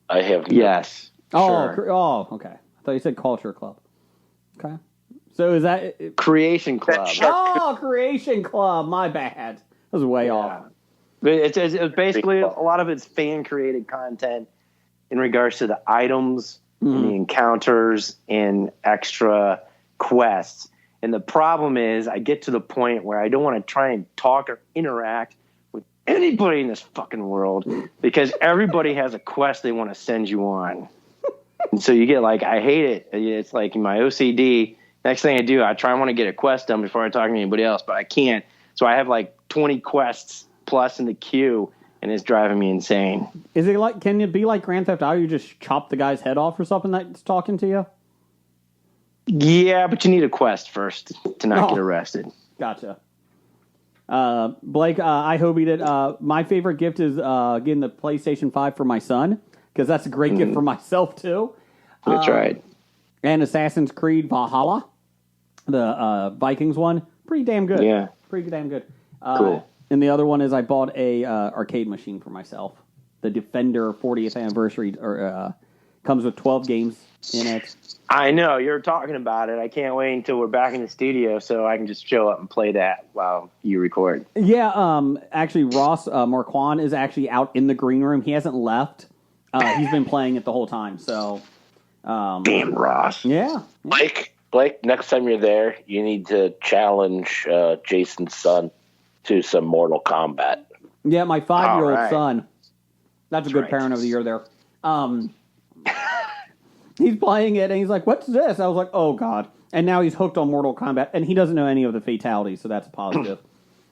I have Yes. Oh, Sure. okay. I thought you said Culture Club. Okay. So is that... Creation Club. Oh, Creation Club. My bad. That was way off. But it's basically a lot of it's fan created content in regards to the items, and the encounters, and extra quests. And the problem is, I get to the point where I don't want to try and talk or interact with anybody in this fucking world because everybody has a quest they want to send you on. And so you get like, I hate it. It's like in my OCD. Next thing I do, I try and want to get a quest done before I talk to anybody else, but I can't. So I have like 20 quests plus in the queue, and it's driving me insane. Is it like? Can it be like Grand Theft Auto? You just chop the guy's head off or something that's talking to you? Yeah, but you need a quest first to not Oh. get arrested. Gotcha. Blake, I hobied it. My favorite gift is getting the PlayStation 5 for my son, because that's a great gift for myself, too. That's right. And Assassin's Creed Valhalla, the Vikings one. Pretty damn good. Yeah. Pretty damn good. Cool. And the other one is I bought a arcade machine for myself. The Defender 40th anniversary comes with 12 games in it. I know, you're talking about it. I can't wait until we're back in the studio so I can just show up and play that while you record. Yeah, actually, Ross Marquand is actually out in the green room. He hasn't left. He's been playing it the whole time. So, Damn, Ross. yeah. Blake, next time you're there, you need to challenge Jason's son to some Mortal Kombat. Yeah, my 5-year-old All right. son. That's a good right. parent of the year there. He's playing it, and he's like, "What's this?" I was like, "Oh, God." And now he's hooked on Mortal Kombat, and he doesn't know any of the fatalities, so that's a positive.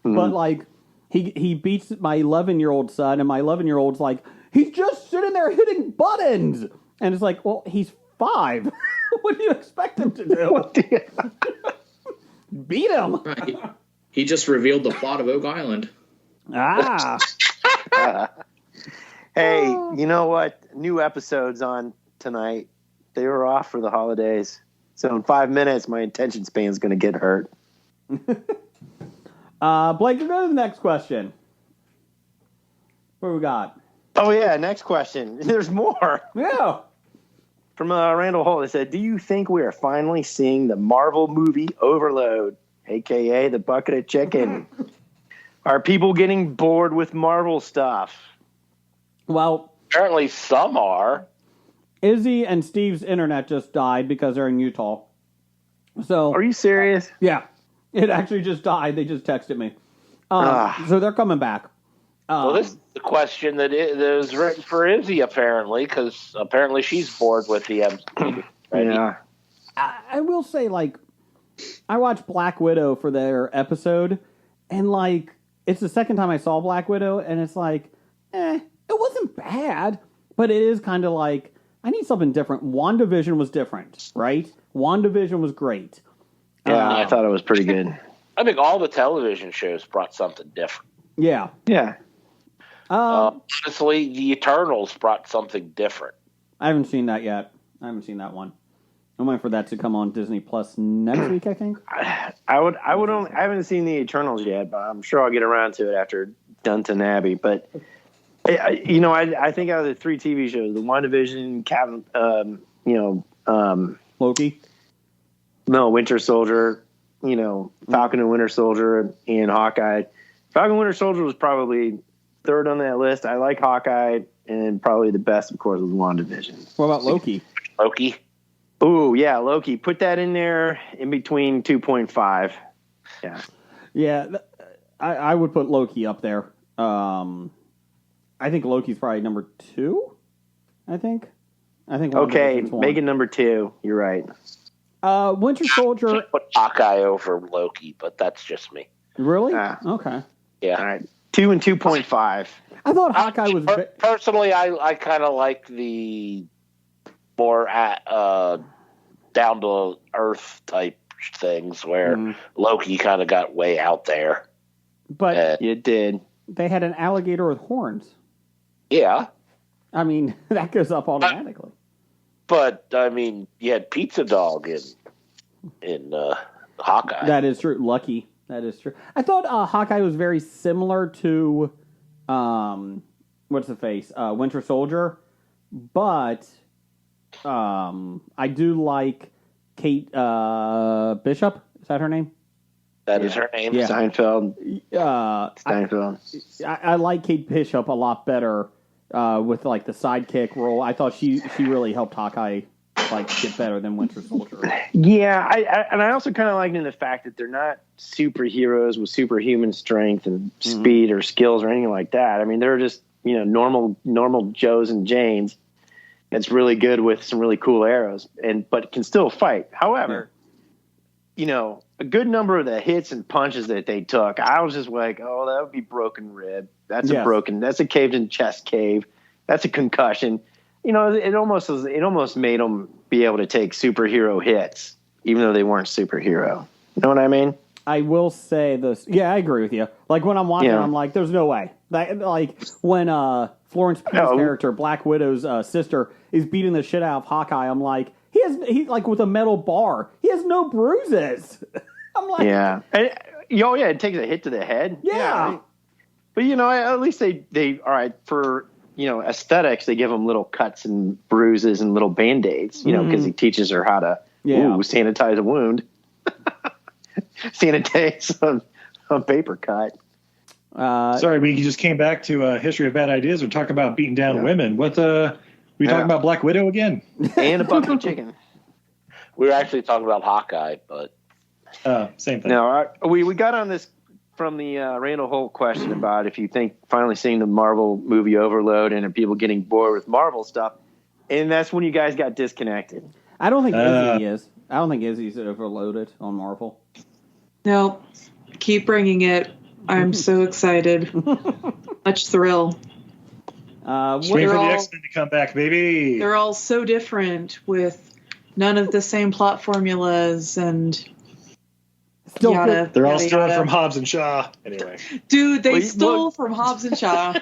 But, like, he beats my 11-year-old son, and my 11-year-old's like, "He's just sitting there hitting buttons!" And it's like, well, he's 5. What do you expect him to do? Beat him! He just revealed the plot of Oak Island. Ah! Hey, you know what? New episodes on tonight. They were off for the holidays. So in 5 minutes, my attention span is going to get hurt. Blake, go to the next question. What we got? Oh, yeah, next question. There's more. Yeah. From Randall Holt, it said, do you think we are finally seeing the Marvel movie overload, a.k.a. the bucket of chicken? Are people getting bored with Marvel stuff? Well, Apparently some are. Izzy and Steve's internet just died because they're in Utah. So, Are you serious? yeah, it actually just died. They just texted me. So they're coming back. Well, this is the question that is written for Izzy, apparently, because apparently she's bored with the MCU. Yeah. I will say, like, I watched Black Widow for their episode, and, like, it's the second time I saw Black Widow, and it's like, it wasn't bad, but it is kind of like, I need something different. WandaVision was different, right? WandaVision was great. Yeah, I thought it was pretty good. I think all the television shows brought something different. Yeah. Yeah. Honestly, the Eternals brought something different. I haven't seen that yet. I haven't seen that one. I'm waiting for that to come on Disney Plus next week, I think. I haven't seen the Eternals yet, but I'm sure I'll get around to it after Downton Abbey. But I think out of the 3 TV shows, the WandaVision, Loki. Winter Soldier, Falcon and Winter Soldier, and Hawkeye. Falcon and Winter Soldier was probably third on that list. I like Hawkeye, and probably the best, of course, was WandaVision. What about Loki? Loki? Ooh, yeah, Loki. Put that in there in between 2.5. Yeah. Yeah, I would put Loki up there. I think Loki's probably number 2. I think. Okay, make it number 2. You're right. Winter Soldier. Put Hawkeye over Loki, but that's just me. Really? Okay. Yeah. All right. 2 and 2.5. I thought Hawkeye was. Personally, I kind of like the more down to earth type things where Loki kind of got way out there. But it did. They had an alligator with horns. Yeah. I mean, that goes up automatically. But I mean, you had Pizza Dog in Hawkeye. That is true. Lucky. That is true. I thought Hawkeye was very similar to what's the face? Winter Soldier, but I do like Kate Bishop. Is that her name? That is her name. Yeah. Steinfeld. I like Kate Bishop a lot better with like the sidekick role. I thought she really helped Hawkeye get better than Winter Soldier. Yeah, I also kind of liked in the fact that they're not superheroes with superhuman strength and speed or skills or anything like that. I mean, they're just normal Joes and Janes that's really good with some really cool arrows but can still fight. However, a good number of the hits and punches that they took, I was just like, oh, that would be broken rib. That's a caved in chest cave. That's a concussion. It almost made them be able to take superhero hits, even though they weren't superhero. You know what I mean? I will say this. Yeah, I agree with you. Like when I'm watching, I'm like, there's no way. Like when Florence Pugh's character, Black Widow's sister, is beating the shit out of Hawkeye, I'm like, he's like with a metal bar. He has no bruises. I'm like, yeah. And, it takes a hit to the head. Yeah. But at least they all right for aesthetics. They give them little cuts and bruises and little band-aids. Because he teaches her how to sanitize a wound, sanitize a paper cut. Sorry, we just came back to History of Bad Ideas. We're talking about beating down women. What we talking about Black Widow again? And a bucket of chicken. We were actually talking about Hawkeye, but same thing. No, we got on this from the Randall Holt question about if you think finally seeing the Marvel movie overload and are people getting bored with Marvel stuff, and that's when you guys got disconnected. I don't think Izzy is. I don't think Izzy's overloaded on Marvel. No, keep bringing it. I'm so excited. Much thrill. Just wait for the X-Men to come back, baby. They're all so different with none of the same plot formulas and they're all stolen from Hobbs and Shaw. Anyway, dude, they stole from Hobbs and Shaw.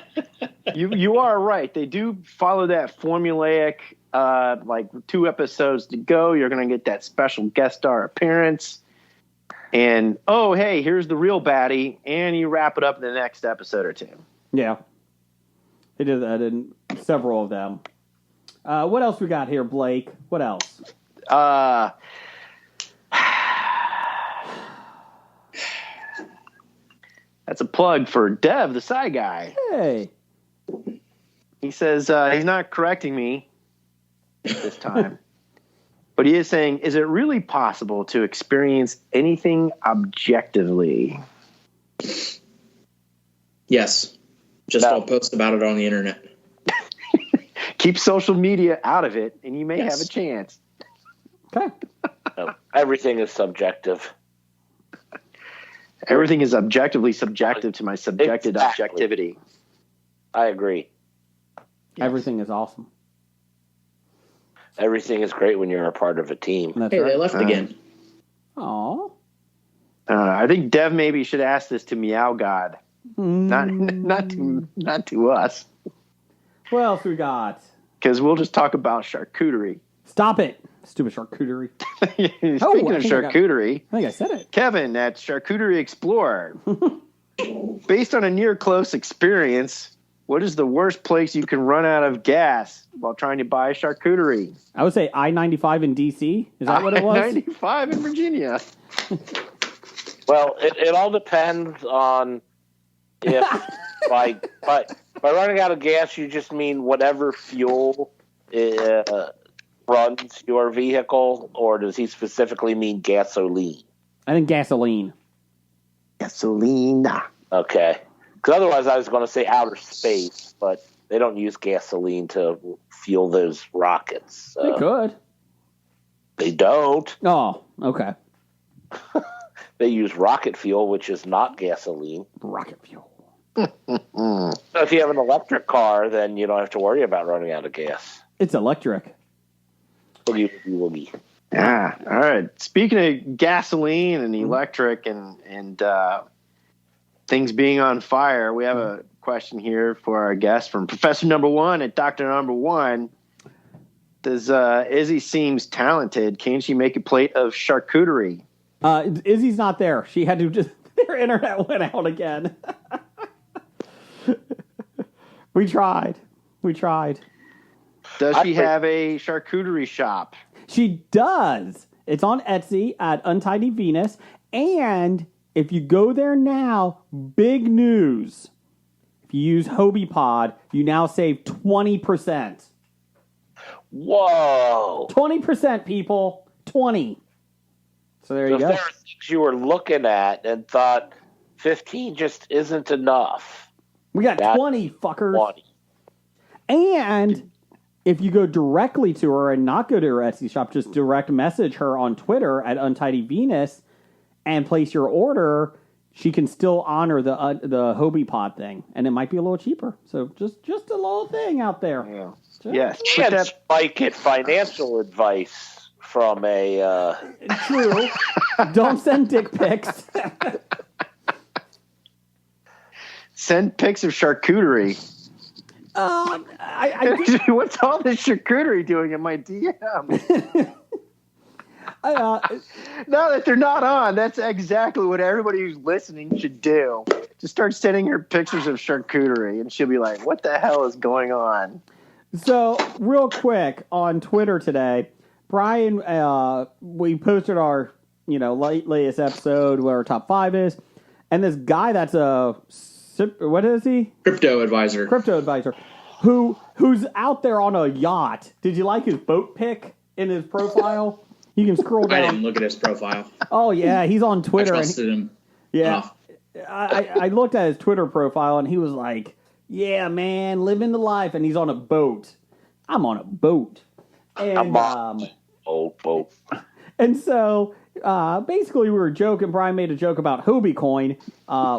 You are right. They do follow that formulaic like 2 episodes to go. You're going to get that special guest star appearance. And, oh, hey, here's the real baddie. And you wrap it up in the next episode or 2. Yeah. They did that in several of them. What else we got here, Blake? What else? That's a plug for Dev, the Psy guy. Hey. He says he's not correcting me this time. But he is saying, is it really possible to experience anything objectively? Yes. Just No. don't post about it on the internet. Keep social media out of it, and you may Yes. have a chance. Okay. No, everything is subjective. Everything is objectively subjective to my subjective Exactly. objectivity. I agree. Everything is awesome. Everything is great when you're a part of a team. That's Hey, right. they left again. Aw. I think Dev maybe should ask this to Meow God, not to us, What else we got? because we'll just talk about charcuterie. Stop it. Stupid charcuterie. Speaking I of think I got- charcuterie, I think I said it. Kevin at Charcuterie Explorer. Based on a near close experience, what is the worst place you can run out of gas while trying to buy charcuterie? I would say I-95 in D.C. Is that what it was? 95 in Virginia. Well, it all depends on if by running out of gas you just mean whatever fuel runs your vehicle, or does he specifically mean gasoline? I think gasoline. Gasolina. Okay. Because otherwise I was going to say outer space, but they don't use gasoline to fuel those rockets. They could. They don't. Oh, okay. They use rocket fuel, which is not gasoline. Rocket fuel. So if you have an electric car, then you don't have to worry about running out of gas. It's electric. Boogie, woogie, woogie. Yeah. All right. Speaking of gasoline and electric and things being on fire, we have a question here for our guest from Professor Number 1 at Dr. Number 1. Does Izzy seems talented? Can she make a plate of charcuterie? Izzy's not there. She had to just... Their internet went out again. We tried. Does she have a charcuterie shop? She does. It's on Etsy at Untidy Venus. And if you go there now, big news. If you use Hobie Pod, you now save 20%. Whoa. 20%, people. 20. So there So you if go. there are things you were looking at and thought 15 just isn't enough. We got That's 20, fuckers. 20. And if you go directly to her and not go to her Etsy shop, just direct message her on Twitter at Untidy Venus and place your order, she can still honor the Hobie Pod thing, and it might be a little cheaper. So just a little thing out there. Yeah. Just- Yes. Put And that, Spike get financial advice from a... True. Don't send dick pics. send pics of charcuterie. What's all this charcuterie doing in my DM? Now that they're not on, that's exactly what everybody who's listening should do. Just start sending her pictures of charcuterie, and she'll be like, what the hell is going on? So, real quick, on Twitter today, Brian, we posted our, latest episode, what our top 5 is, and this guy that's what is he? Crypto advisor. Crypto advisor, who's out there on a yacht. Did you like his boat pic in his profile? You can scroll I down. didn't look at his profile. Oh, yeah, he's on I Twitter. trusted him. Yeah. enough. I looked at his Twitter profile, and he was like, yeah, man, living the life, and he's on a boat. I'm on a boat. And, boat. and so, basically, we were joking. Brian made a joke about Hobie Coin,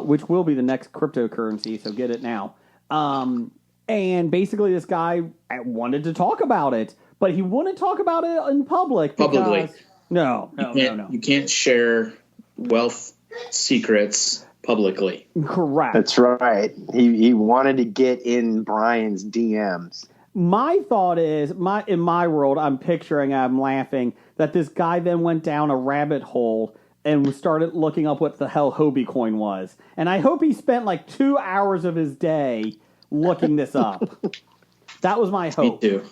which will be the next cryptocurrency, so get it now. And basically, this guy wanted to talk about it, but he wouldn't talk about it in public. Publicly. Because, No. You can't share wealth secrets publicly. Correct. That's right. He wanted to get in Brian's DMs. My thought is, in my world, I'm laughing, that this guy then went down a rabbit hole and started looking up what the hell Hobie coin was. And I hope he spent like 2 hours of his day looking this up. That was my hope. Me too.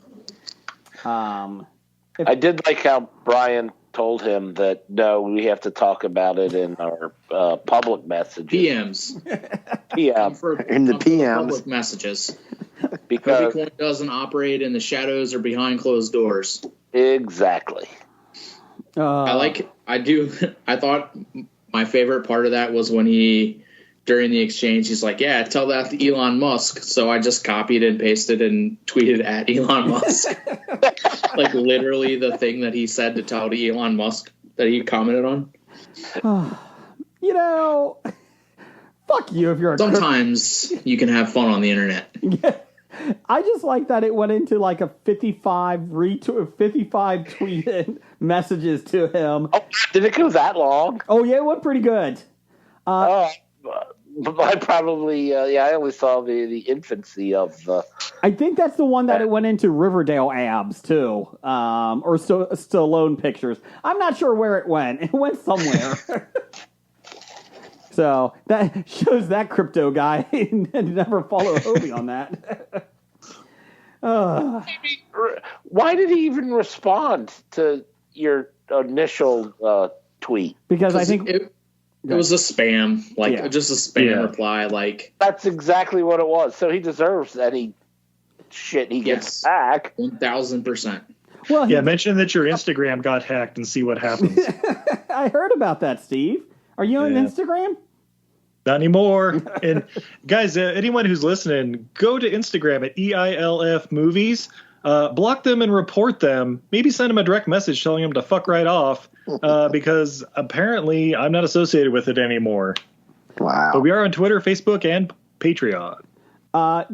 I did like how Brian told him that, no, we have to talk about it in our public messages. PMs. Yeah. In the PMs. Public messages. Because Hobie coin doesn't operate in the shadows or behind closed doors. exactly. I thought my favorite part of that was when during the exchange, he's like, yeah, tell that to Elon Musk. So I just copied and pasted and tweeted at Elon Musk. Like literally the thing that he said to tell to Elon Musk that he commented on. You know, fuck you if you're a Sometimes you can have fun on the internet. I just like that it went into like a 55 tweeted messages to him. Oh, did it go that long? Oh yeah, it went pretty good. I probably, I only saw the infancy of the. I think that's the one that it went into Riverdale abs too, or Stallone pictures. I'm not sure where it went. It went somewhere. So that shows that crypto guy never follow Hobie on that. Why did he even respond to your initial tweet? Because I think it was a spam, just a spam reply. Like that's exactly what it was. So he deserves any shit he gets back. 1,000%. Well, mention that your Instagram got hacked and see what happens. I heard about that, Steve. Are you on Instagram? Not anymore. And guys, anyone who's listening, go to Instagram at EILF Movies. Block them and report them. Maybe send them a direct message telling them to fuck right off because apparently I'm not associated with it anymore. Wow. But we are on Twitter, Facebook, and Patreon.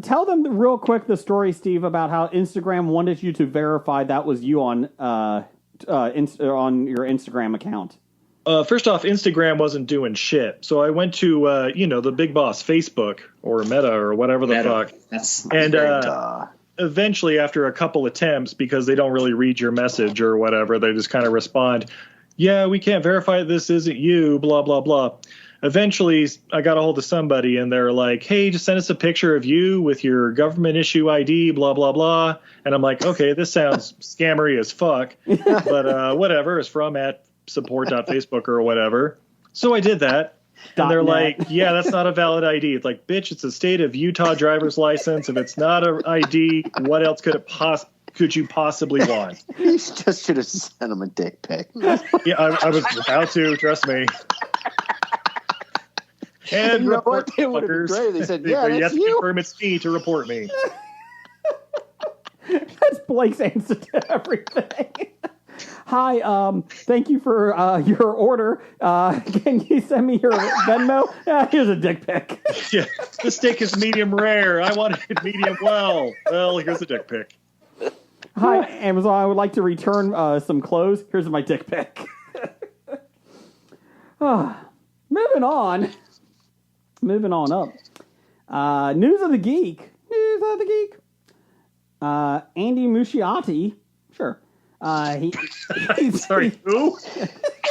Tell them real quick the story, Steve, about how Instagram wanted you to verify that was you on your Instagram account. First off, Instagram wasn't doing shit. So I went to, the big boss, Facebook or Meta or whatever the fuck. And eventually, after a couple attempts, because they don't really read your message or whatever, they just kind of respond, yeah, we can't verify this isn't you, blah, blah, blah. Eventually, I got a hold of somebody, and they're like, hey, just send us a picture of you with your government issue ID, blah, blah, blah. And I'm like, okay, this sounds scammery as fuck. But whatever, it's from at support.facebook or whatever. So I did that. And they're like, yeah, that's not a valid ID. It's like, bitch, it's a state of Utah driver's license. If it's not an ID, what else could you possibly want? You just should have sent him a dick pic. Yeah, I was about to, trust me. And you know what? report It would have been fuckers. great. They said, yeah, you have that's to you. confirm it's me to report me. That's Blake's answer to everything. Hi, thank you for your order. Can you send me your Venmo? Here's a dick pic. Yeah, the steak is medium rare. I want it medium well. Well, here's a dick pic. Hi, Amazon. I would like to return some clothes. Here's my dick pic. Moving on up. News of the Geek. Andy Muschietti. Sure. Sorry, who?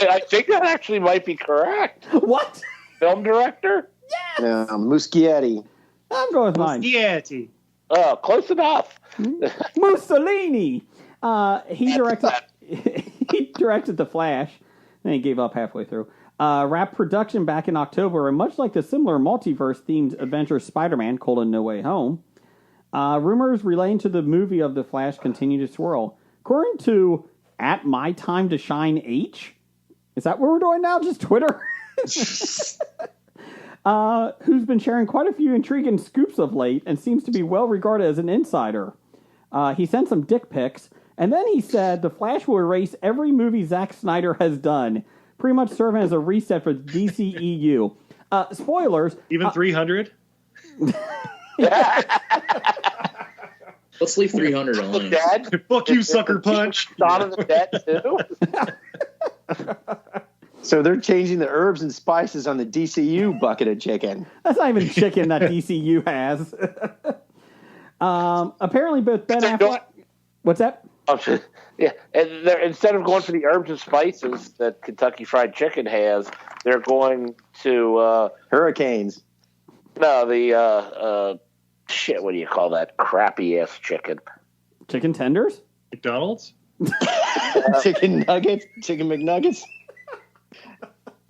I think that actually might be correct. What? Film director? Muschietti. I'm going with mine. Muschietti. Close enough. Mussolini. He directed The Flash. Then he gave up halfway through. Wrapped production back in October, and much like the similar multiverse-themed adventure Spider-Man: No Way Home, rumors relating to the movie of The Flash continue to swirl. According to at My Time to Shine H, is that what we're doing now? Just Twitter? Who's been sharing quite a few intriguing scoops of late and seems to be well regarded as an insider. He sent some dick pics, and then he said The Flash will erase every movie Zack Snyder has done, pretty much serving as a reset for DCEU. Spoilers. Even 300? Let's leave 300 alone. Dead? Fuck you, sucker punch. Dawn of the Dead, too? So they're changing the herbs and spices on the DCU bucket of chicken. That's not even chicken that DCU has. Apparently, both Ben Affleck. What's that? Yeah, and instead of going for the herbs and spices that Kentucky Fried Chicken has, they're going to Hurricanes. no the shit. What do you call that crappy ass chicken? Chicken tenders? McDonald's? Chicken nuggets? Chicken McNuggets?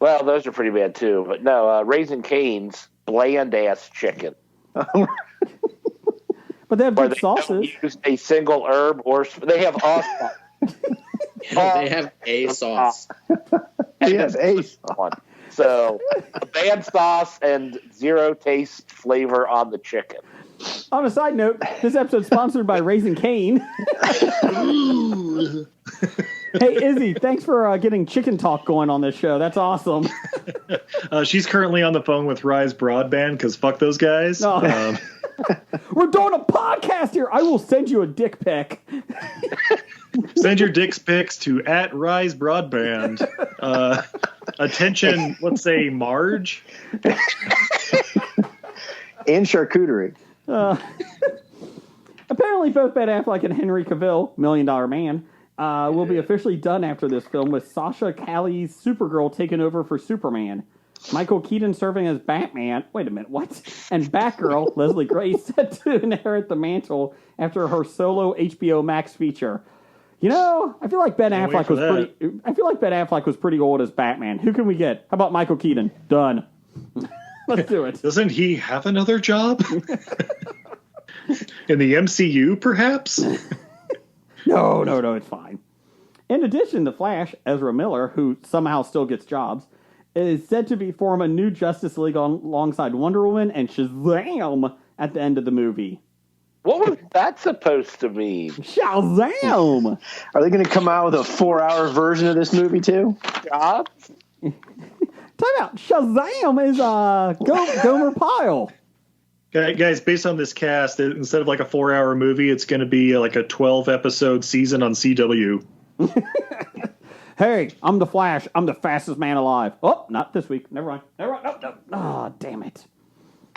Well, those are pretty bad too. But no, Raising Cane's bland ass chicken. But they have Where good they sauces. don't use a single herb or they have awesome. They have a sauce. Yes, Ace. one. So a bad sauce and zero taste flavor on the chicken. On a side note, this episode's sponsored by Raising Cane. Hey, Izzy, thanks for getting chicken talk going on this show. That's awesome. She's currently on the phone with Rise Broadband because fuck those guys. No. We're doing a podcast here. I will send you a dick pic. Send your dick pics to @Rise Broadband. Attention, let's say Marge. And charcuterie. Apparently, both Ben Affleck and Henry Cavill, $1 Million Man, will be officially done after this film, with Sasha Calle's Supergirl taking over for Superman. Michael Keaton serving as Batman. Wait a minute, what? And Batgirl, Leslie Grace, set to inherit the mantle after her solo HBO Max feature. You know, I feel like Ben Affleck was pretty old as Batman. Who can we get? How about Michael Keaton? Done. Let's do it. Doesn't he have another job? In the MCU, perhaps? No, it's fine. In addition, The Flash, Ezra Miller, who somehow still gets jobs, is said to form a new Justice League alongside Wonder Woman and Shazam at the end of the movie. What was that supposed to mean? Shazam! Are they going to come out with a 4-hour version of this movie, too? God? Time out. Shazam is Gomer Pyle. Guys, based on this cast, instead of like a 4-hour movie, it's going to be like a 12-episode season on CW. Hey, I'm the Flash. I'm the fastest man alive. Oh, not this week. Never mind. No. Oh, damn it.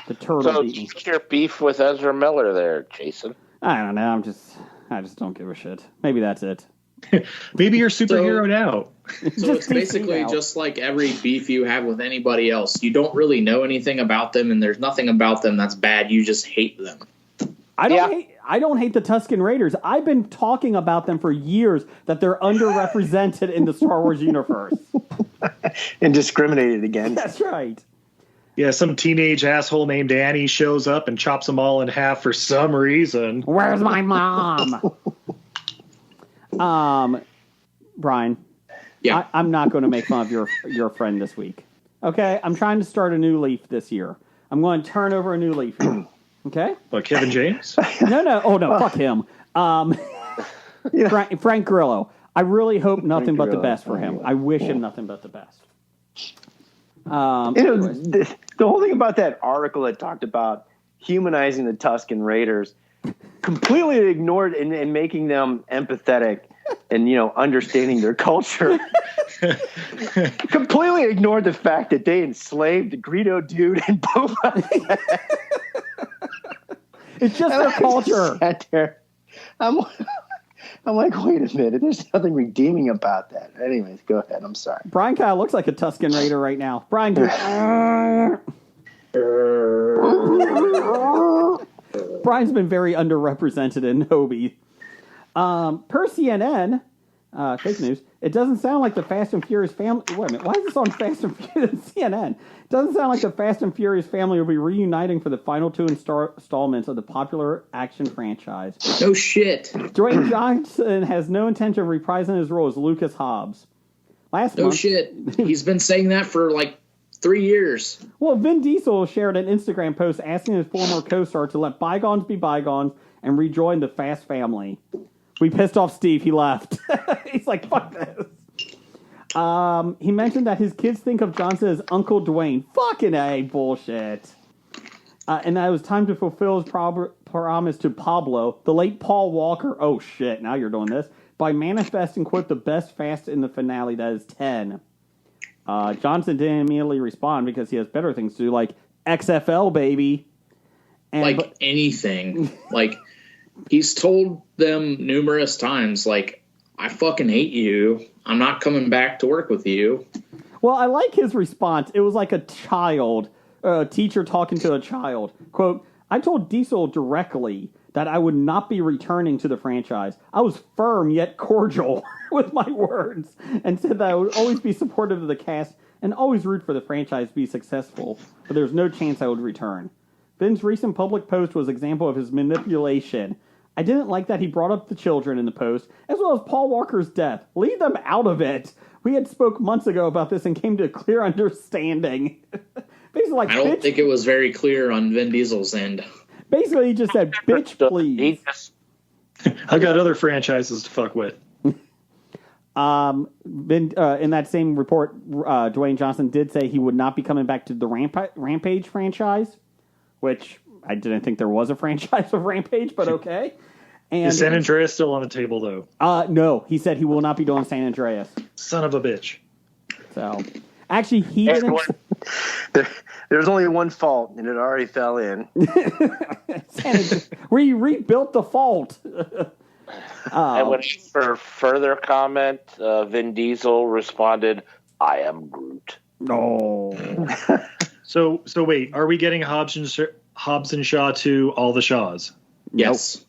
The turtle So beat me. what's your beef with Ezra Miller there, Jason? I don't know. I just don't give a shit. Maybe that's it. Maybe you're a superhero now. So it's basically just like every beef you have with anybody else. You don't really know anything about them, and there's nothing about them that's bad. You just hate them. I don't hate the Tusken Raiders. I've been talking about them for years, that they're underrepresented in the Star Wars universe. And discriminated against. That's right. Yeah, some teenage asshole named Annie shows up and chops them all in half for some reason. Where's my mom? Brian. Yeah. I'm not going to make fun of your friend this week. Okay? I'm trying to start a new leaf this year. I'm going to turn over a new leaf here. Okay? What, Kevin James? No. Oh, no. Fuck him. Frank Grillo. I really hope nothing but the best for him. I wish him nothing but the best. The whole thing about that article that talked about humanizing the Tusken Raiders, completely ignored and making them empathetic and, understanding their culture. Completely ignored the fact that they enslaved the Greedo dude and Boba Fett. It's just their culture. Sat there. I'm like, wait a minute. There's nothing redeeming about that. Anyways, go ahead. I'm sorry. Brian kind of looks like a Tusken Raider right now. Brian, Brian's been very underrepresented in Hobie. Per CNN, fake news, it doesn't sound like the Fast and Furious family... Wait a minute, why is this on Fast and Furious CNN? It doesn't sound like the Fast and Furious family will be reuniting for the final two installments of the popular action franchise. No shit. Dwayne Johnson has no intention of reprising his role as Lucas Hobbs. Last month, Shit. He's been saying that for like 3 years. Well, Vin Diesel shared an Instagram post asking his former co-star to let bygones be bygones and rejoin the Fast family. We pissed off Steve. He left. He's like, fuck this. He mentioned that his kids think of Johnson as Uncle Dwayne. Fucking A, bullshit. And that it was time to fulfill his promise to Pablo, the late Paul Walker. Oh, shit, now you're doing this. By manifesting, quote, the best fast in the finale, that is 10. Johnson didn't immediately respond because he has better things to do, like XFL, baby. like anything. Like, he's told them numerous times, like, I fucking hate you. I'm not coming back to work with you. Well, I like his response. It was like a teacher talking to a child. Quote, I told Diesel directly that I would not be returning to the franchise. I was firm yet cordial with my words and said that I would always be supportive of the cast and always root for the franchise to be successful, but there's no chance I would return. Finn's recent public post was an example of his manipulation. I didn't like that he brought up the children in the post, as well as Paul Walker's death. Leave them out of it. We had spoke months ago about this and came to a clear understanding. Basically, like, I don't bitch, think it was very clear on Vin Diesel's end. basically he just said, bitch, please. I've got other franchises to fuck with. In that same report, Dwayne Johnson did say he would not be coming back to the Rampage franchise, which I didn't think there was a franchise of Rampage, but okay. And Is San Andreas still on the table, though? No, he said he will not be doing San Andreas. Son of a bitch. So, actually, he didn't. There's only one fault, and it already fell in. We rebuilt the fault. And when for further comment, Vin Diesel responded, "I am Groot." No. So wait, are we getting Hobbs and Shaw to all the Shaws? Yes.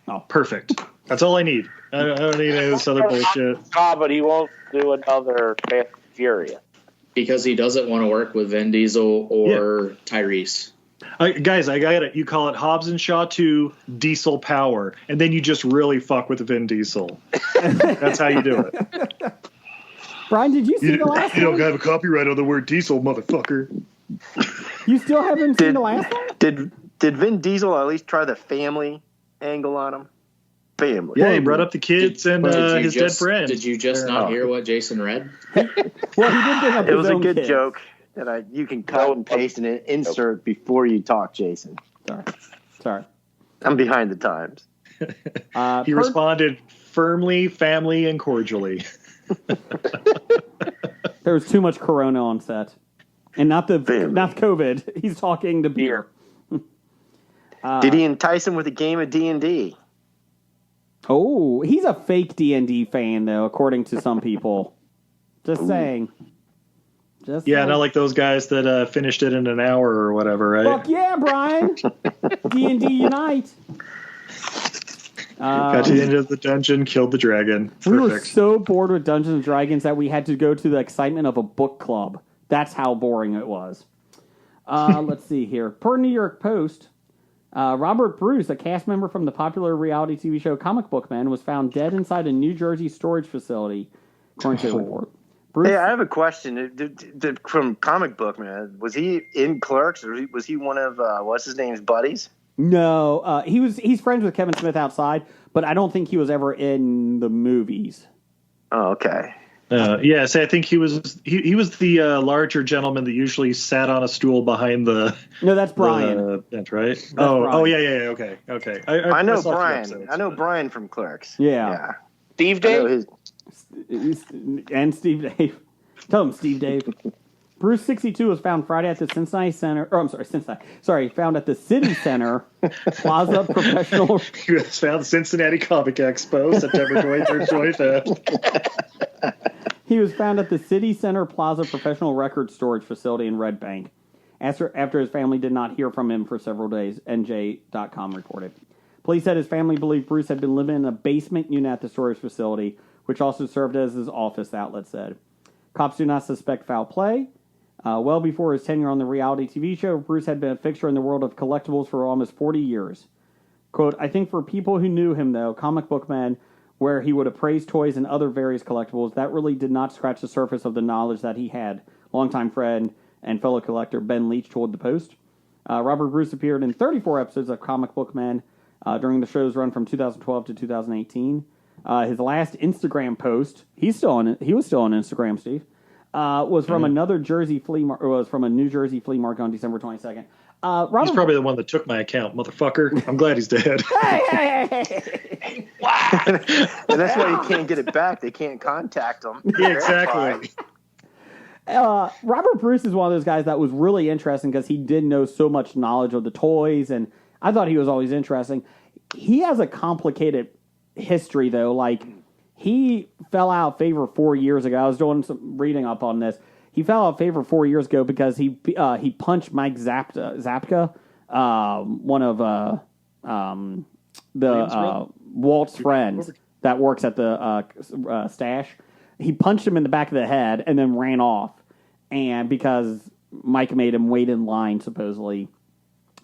Oh, perfect. That's all I need. I don't need any of this other bullshit. But he won't do another Fast and Furious. Because he doesn't want to work with Vin Diesel or Tyrese. Guys, I got it. You call it Hobbs and Shaw 2 Diesel Power, and then you just really fuck with Vin Diesel. That's how you do it. Brian, did you see the last one? You don't have a copyright on the word diesel, motherfucker. You still haven't seen the last one? Did Vin Diesel at least try the family angle on him? Family. Yeah, he brought up the kids and his dead friend. Did you just not hear what Jason read? Well, he did bring up It his was a own good kids. joke that you can cut and paste and insert before you talk, Jason. Sorry. I'm behind the times. He responded firmly, family, and cordially. There was too much Corona on set, and not COVID. He's talking to beer. Did he entice him with a game of D&D? Oh, he's a fake D&D fan, though, according to some people. Just saying. Not like those guys that finished it in an hour or whatever, right? Fuck yeah, Brian! D&D Unite! Got to the end of the dungeon, killed the dragon. Perfect. We were so bored with Dungeons and Dragons that we had to go to the excitement of a book club. That's how boring it was. Let's see here. Per New York Post, Robert Bruce, a cast member from the popular reality TV show Comic Book Man, was found dead inside a New Jersey storage facility, according to the report. Bruce, Hey, I have a question. From Comic Book Man, was he in Clerks, or was he one of what's his name's buddies? No, he's friends with Kevin Smith outside, but I don't think he was ever in the movies. Oh, okay. I think he was the larger gentleman that usually sat on a stool behind the. No, that's Brian. That's right. Brian. Yeah. Okay. I know saw a few Brian. episodes, I know but- Brian from Clerks. Yeah. Steve I know Dave? And Steve Dave. Tell him, Steve Dave. Bruce 62 was found Friday at the Cincinnati Center. Found at the City Center Plaza Professional. He was found Cincinnati Comic Expo, September 23rd, 25th. He was found at the City Center Plaza Professional Record Storage Facility in Red Bank. After his family did not hear from him for several days, NJ.com reported. Police said his family believed Bruce had been living in a basement unit at the storage facility, which also served as his office, the outlet said. Cops do not suspect foul play. Well before his tenure on the reality TV show, Bruce had been a fixture in the world of collectibles for almost 40 years. Quote, I think for people who knew him, though, Comic Book Man, where he would appraise toys and other various collectibles, that really did not scratch the surface of the knowledge that he had. Longtime friend and fellow collector Ben Leach told the Post. Robert Bruce appeared in 34 episodes of Comic Book Man during the show's run from 2012 to 2018. His last Instagram post, he was still on Instagram, Steve, was from a New Jersey flea market on December 22nd. He's probably the one that took my account, motherfucker. I'm glad he's dead. Hey. And that's why you can't get it back. They can't contact him. Yeah, exactly. Robert Bruce is one of those guys that was really interesting because he did know so much knowledge of the toys, and I thought he was always interesting. He has a complicated history, though. Like, he fell out of favor 4 years ago. I was doing some reading up on this. He fell out of favor 4 years ago because he punched Mike Zapka, one of Walt's friends that works at the stash. He punched him in the back of the head and then ran off. And because Mike made him wait in line, supposedly,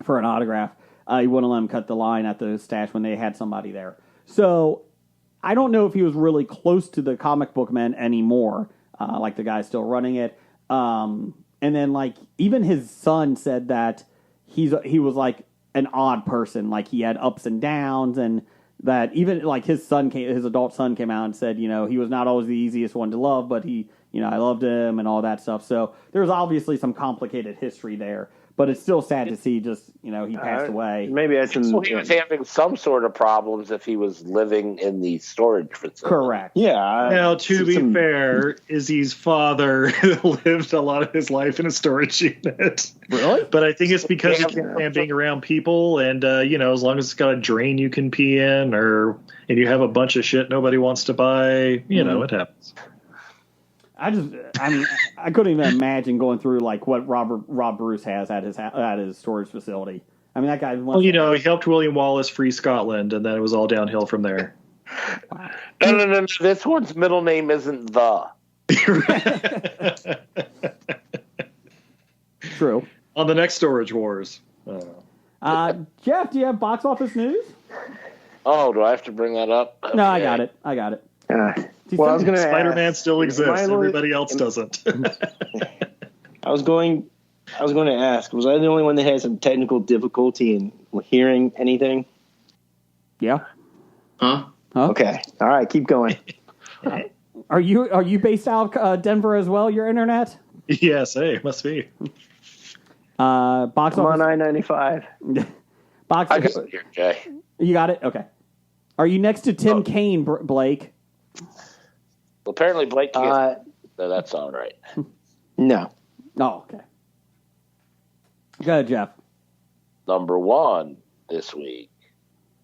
for an autograph, he wouldn't let him cut the line at the stash when they had somebody there. So I don't know if he was really close to the comic book men anymore, like the guy still running it. And then, like, even his son said that he was like an odd person, like he had ups and downs, and that even like his adult son came out and said, he was not always the easiest one to love, but I loved him and all that stuff. So there's obviously some complicated history there. But it's still sad to see just, he passed away. Maybe that's So he was having some sort of problems if he was living in the storage facility. Correct. Yeah. Now, to be fair, Izzy's father lived a lot of his life in a storage unit. Really? But I think it's because he can't stand being around people, and as long as it's got a drain you can pee in, and you have a bunch of shit nobody wants to buy, it happens. I couldn't even imagine going through like what Rob Bruce has at his storage facility. I mean, that guy. Well, he helped William Wallace free Scotland, and then it was all downhill from there. No. This one's middle name isn't the. True. On the next Storage Wars. Jeff, do you have box office news? Oh, do I have to bring that up? Okay. No, I got it. Well, I was going to Spider-Man still exists. Everybody else doesn't. I was going to ask, was I the only one that had some technical difficulty in hearing anything? Yeah. Huh? Okay. All right, keep going. Are you based out of Denver as well, your internet? Yes, hey, must be. Box I'm on office. I-95. Box I office. can hear Jay. You got it? Okay. Are you next to Tim Kaine, Blake? Well, apparently Blake can't. So that's all right. No. Oh, okay. Go ahead, Jeff. Number one this week.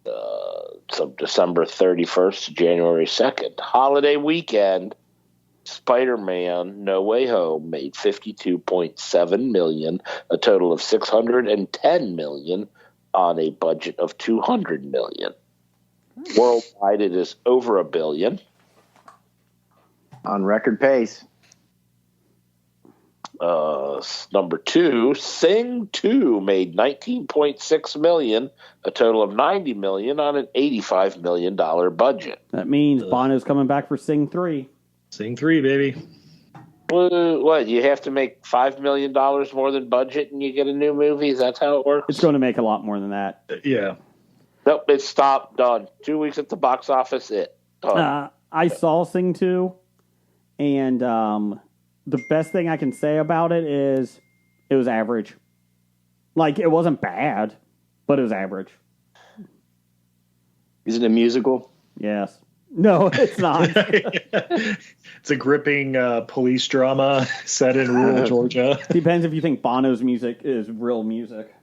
So December 31st to January 2nd. Holiday weekend. Spider-Man No Way Home made $52.7 million, a total of $610 million on a budget of $200 million. Worldwide, it is over $1 billion. On record pace. Number two, Sing 2 made $19.6 million, a total of $90 million on an $85 million budget. That means Bono's coming back for Sing 3. Sing 3, baby. What, you have to make $5 million more than budget and you get a new movie? Is that how it works? It's going to make a lot more than that. Yeah. Nope, it's stopped, done. 2 weeks at the box office, done. I saw Sing 2, and the best thing I can say about it is it was average. Like, it wasn't bad, but it was average. Is it a musical? Yes. No, it's not. It's a gripping police drama set in rural Georgia. Depends if you think Bono's music is real music.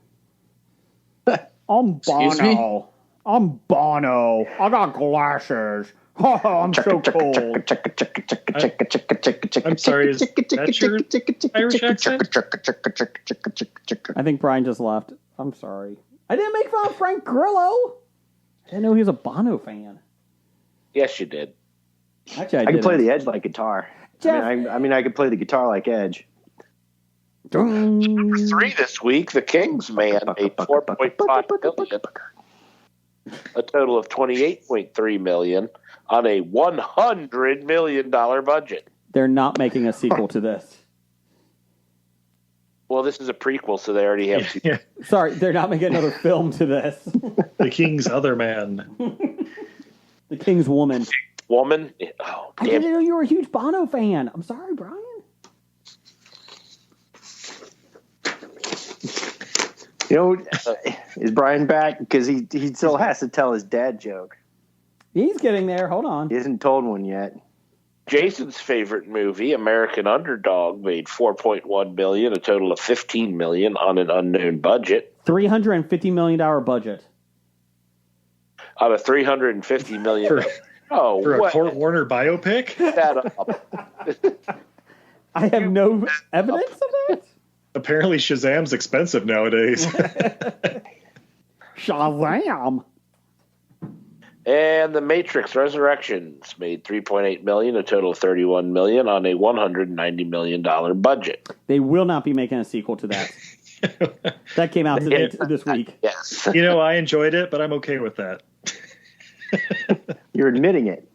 I'm Excuse me? Bono. I'm Bono. I got glasses. Oh, I'm so cold. I'm sorry, is that your Irish accent? I think Brian just left. I'm sorry. I didn't make fun of Frank Grillo. I didn't know he was a Bono fan. Yes, you did. Actually, I can play the Edge like guitar. Jeff. I mean, I could play the guitar like Edge. Number three this week, The King's Man made $4.5 million, a total of $28.3 million on a $100 million budget. They're not making a sequel to this. Well, this is a prequel, so they already have two. Yeah. Sorry, they're not making another film to this. The King's Other Man. The King's Woman. Woman? Oh, I damn. didn't know you were a huge Bono fan. I'm sorry, Brian. You know, is Brian back? Because he still has to tell his dad joke. He's getting there. Hold on. He hasn't told one yet. Jason's favorite movie, American Underdog, made $4.1 million, a total of $15 million on an unknown budget. $350 million budget. Out of $350 million. For a what? Kurt Warner biopic? That up. I have no evidence of that. Apparently Shazam's expensive nowadays. Shazam! And The Matrix Resurrections made $3.8 million, a total of $31 million on a $190 million budget. They will not be making a sequel to that. That came out this week. Yes. You know, I enjoyed it, but I'm okay with that. You're admitting it.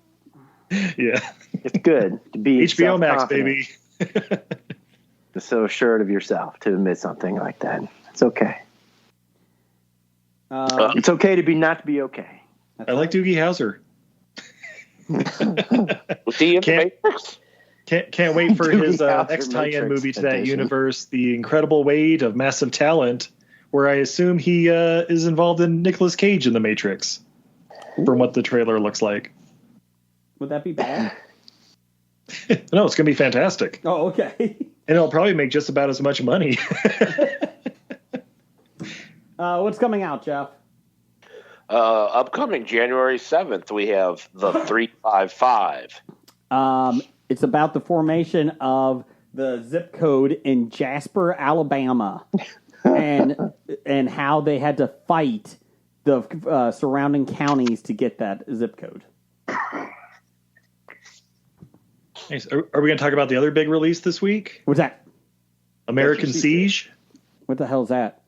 Yeah. It's good to be HBO Max, self-confident. baby. So assured of yourself to admit something like that. It's okay. It's okay to not to be okay. I like Doogie Howser. Was he in The Matrix? Can't wait for his Howser next tie-in Matrix movie to that edition. universe, The Incredible Weight of Massive Talent, where I assume he is involved in Nicolas Cage in The Matrix, from what the trailer looks like. Would that be bad? No, it's going to be fantastic. Oh, okay. And it'll probably make just about as much money. What's coming out, Jeff? Upcoming January 7th, we have The 355. It's about the formation of the zip code in Jasper, Alabama, and how they had to fight the surrounding counties to get that zip code. Nice. Are we going to talk about the other big release this week? What's that? American That's what she Siege. What the hell is that?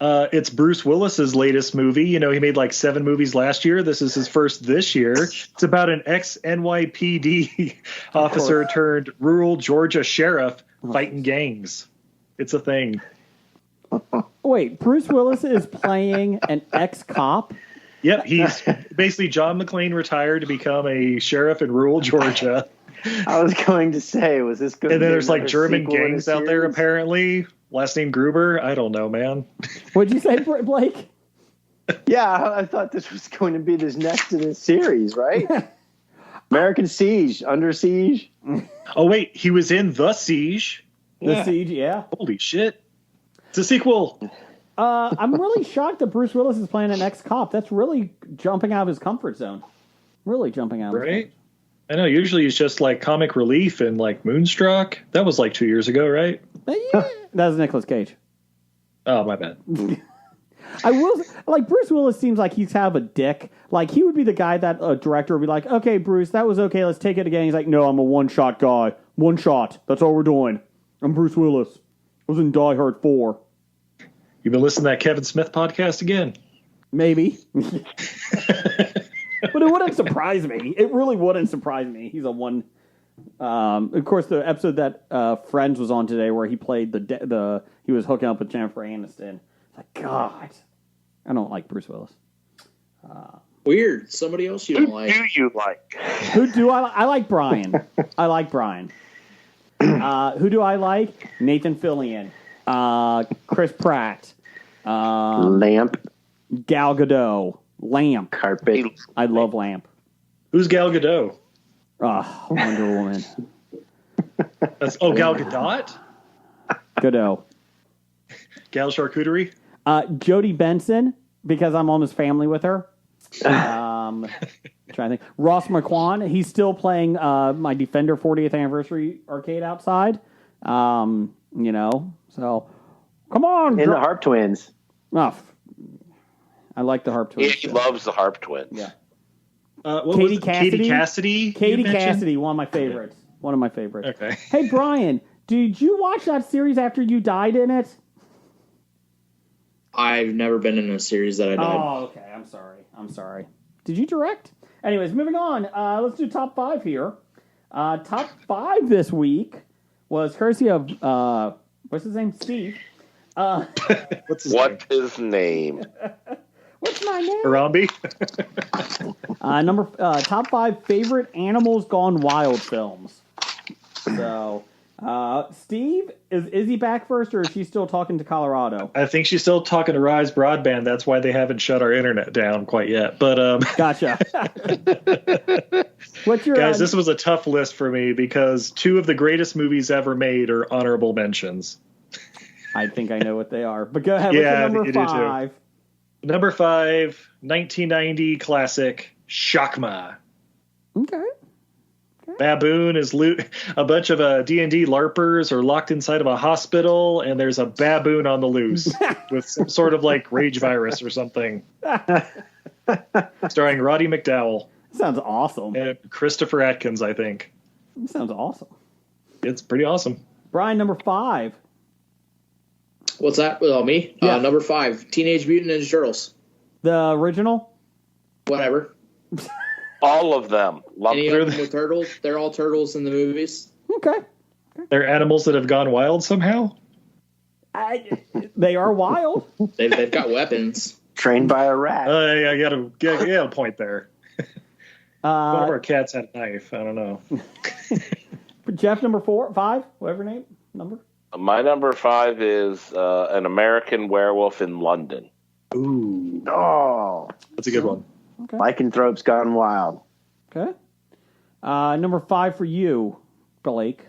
It's Bruce Willis's latest movie. You know, he made like 7 movies last year. This is his first this year. It's about an ex-NYPD officer turned rural Georgia sheriff fighting gangs. It's a thing. Wait, Bruce Willis is playing an ex-cop? Yep, he's basically John McClane retired to become a sheriff in rural Georgia. I was going to say, was this good? And then there's like German gangs out there, apparently. apparently. Last name Gruber. I don't know, man. What'd you say, Blake? Yeah, I thought this was going to be this next in this series, right? American Siege, Under Siege. Oh, wait, he was in The Siege. The Siege, yeah. Holy shit. It's a sequel. I'm really shocked that Bruce Willis is playing an ex-cop. That's really jumping out of his comfort zone. Really jumping out of his Right? I know, usually it's just like comic relief and like Moonstruck. That was like 2 years ago, right? Yeah, that was Nicolas Cage. Oh, my bad. I will like Bruce Willis seems like he's kind of a dick. Like he would be the guy that a director would be like, "Okay, Bruce, that was okay. Let's take it again." He's like, "No, I'm a one-shot guy. One shot. That's all we're doing. I'm Bruce Willis. I was in Die Hard 4. You've been listening to that Kevin Smith podcast again? Maybe." But it wouldn't surprise me. It really wouldn't surprise me. He's a one. Of course, the episode that Friends was on today, where he played he was hooking up with Jennifer Aniston. It's like, God, I don't like Bruce Willis. Weird. Somebody else you don't Who like. do you like? Who do I like? Brian. I like Brian. Who do I like? Nathan Fillion, Chris Pratt, Lamp, Gal Gadot, Lamp. carpet. I love Lamp. Who's Gal Gadot? Wonder Woman. Gal Gadot? Gadot. Gal Charcuterie? Jodie Benson, because I'm almost family with her. Trying to think. Ross McQuan, he's still playing my Defender 40th anniversary arcade outside. So come on. And the Harp Twins. I like the Harp Yeah, Twins. he loves the Harp Twins. Yeah. Katie Cassidy? Katie you mentioned? Cassidy, one of my favorites. One of my favorites. Okay. Hey, Brian, did you watch that series after you died in it? I've never been in a series that I died. Oh, okay. I'm sorry. Did you direct? Anyways, moving on. Let's do top 5 here. Top 5 this week was courtesy of, what's his name? Steve. What's his What's name? his name? What's my name? Harambe? Top 5 favorite Animals Gone Wild films. So, Steve, is he back first, or is she still talking to Colorado? I think she's still talking to Rise Broadband. That's why they haven't shut our internet down quite yet. But Gotcha. What's your guys, this was a tough list for me because 2 of the greatest movies ever made are honorable mentions. I think I know what they are. But go ahead. Yeah, What's your you do number too. 5? Number 5, 1990 classic Shakma. Okay. Baboon is a bunch of D&D LARPers are locked inside of a hospital, and there's a baboon on the loose with some sort of like rage virus or something. Starring Roddy McDowell Sounds awesome. and Christopher Atkins, I think. Sounds awesome. It's pretty awesome. Brian, number 5. What's that? Oh, me? Yeah. Number 5, Teenage Mutant Ninja Turtles. The original? Whatever. All of them. Any of them with turtles? They're all turtles in the movies. Okay. They're animals that have gone wild somehow. They are wild. They've got weapons. Trained by a rat. I got a point there. One of our cats had a knife. I don't know. Jeff, number 5, whatever name, number. My number 5 is An American Werewolf in London. Ooh, Oh, that's a good one. Lycanthrope's gone wild. Okay. Number 5 for you, Blake.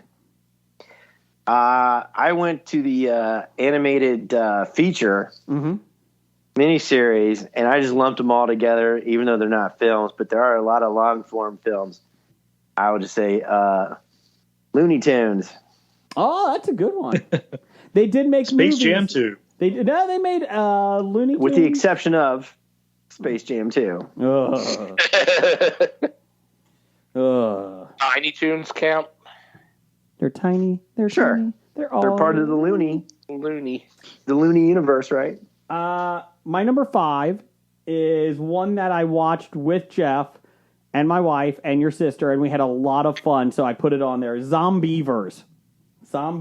I went to the animated feature miniseries, and I just lumped them all together, even though they're not films, but there are a lot of long-form films. I would just say Looney Tunes. Oh, that's a good one. They did make Space movies. Jam 2. They made Looney Tunes. With the exception of Space Jam 2. Tiny Toons count? They're tiny. They're Sure. tiny. They're all. They're part of the Looney universe, right? My number 5 is one that I watched with Jeff and my wife and your sister, and we had a lot of fun, so I put it on there. Zombievers. I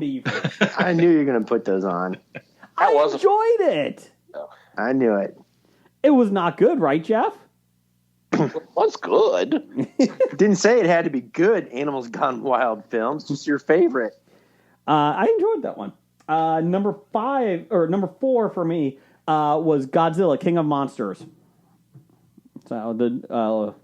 knew you were going to put those on. I enjoyed it. I knew it. It was not good, right, Jeff? What's good? Didn't say it had to be good Animals Gone Wild films, just your favorite. I enjoyed that one. Number 4 for me was Godzilla, King of Monsters. So the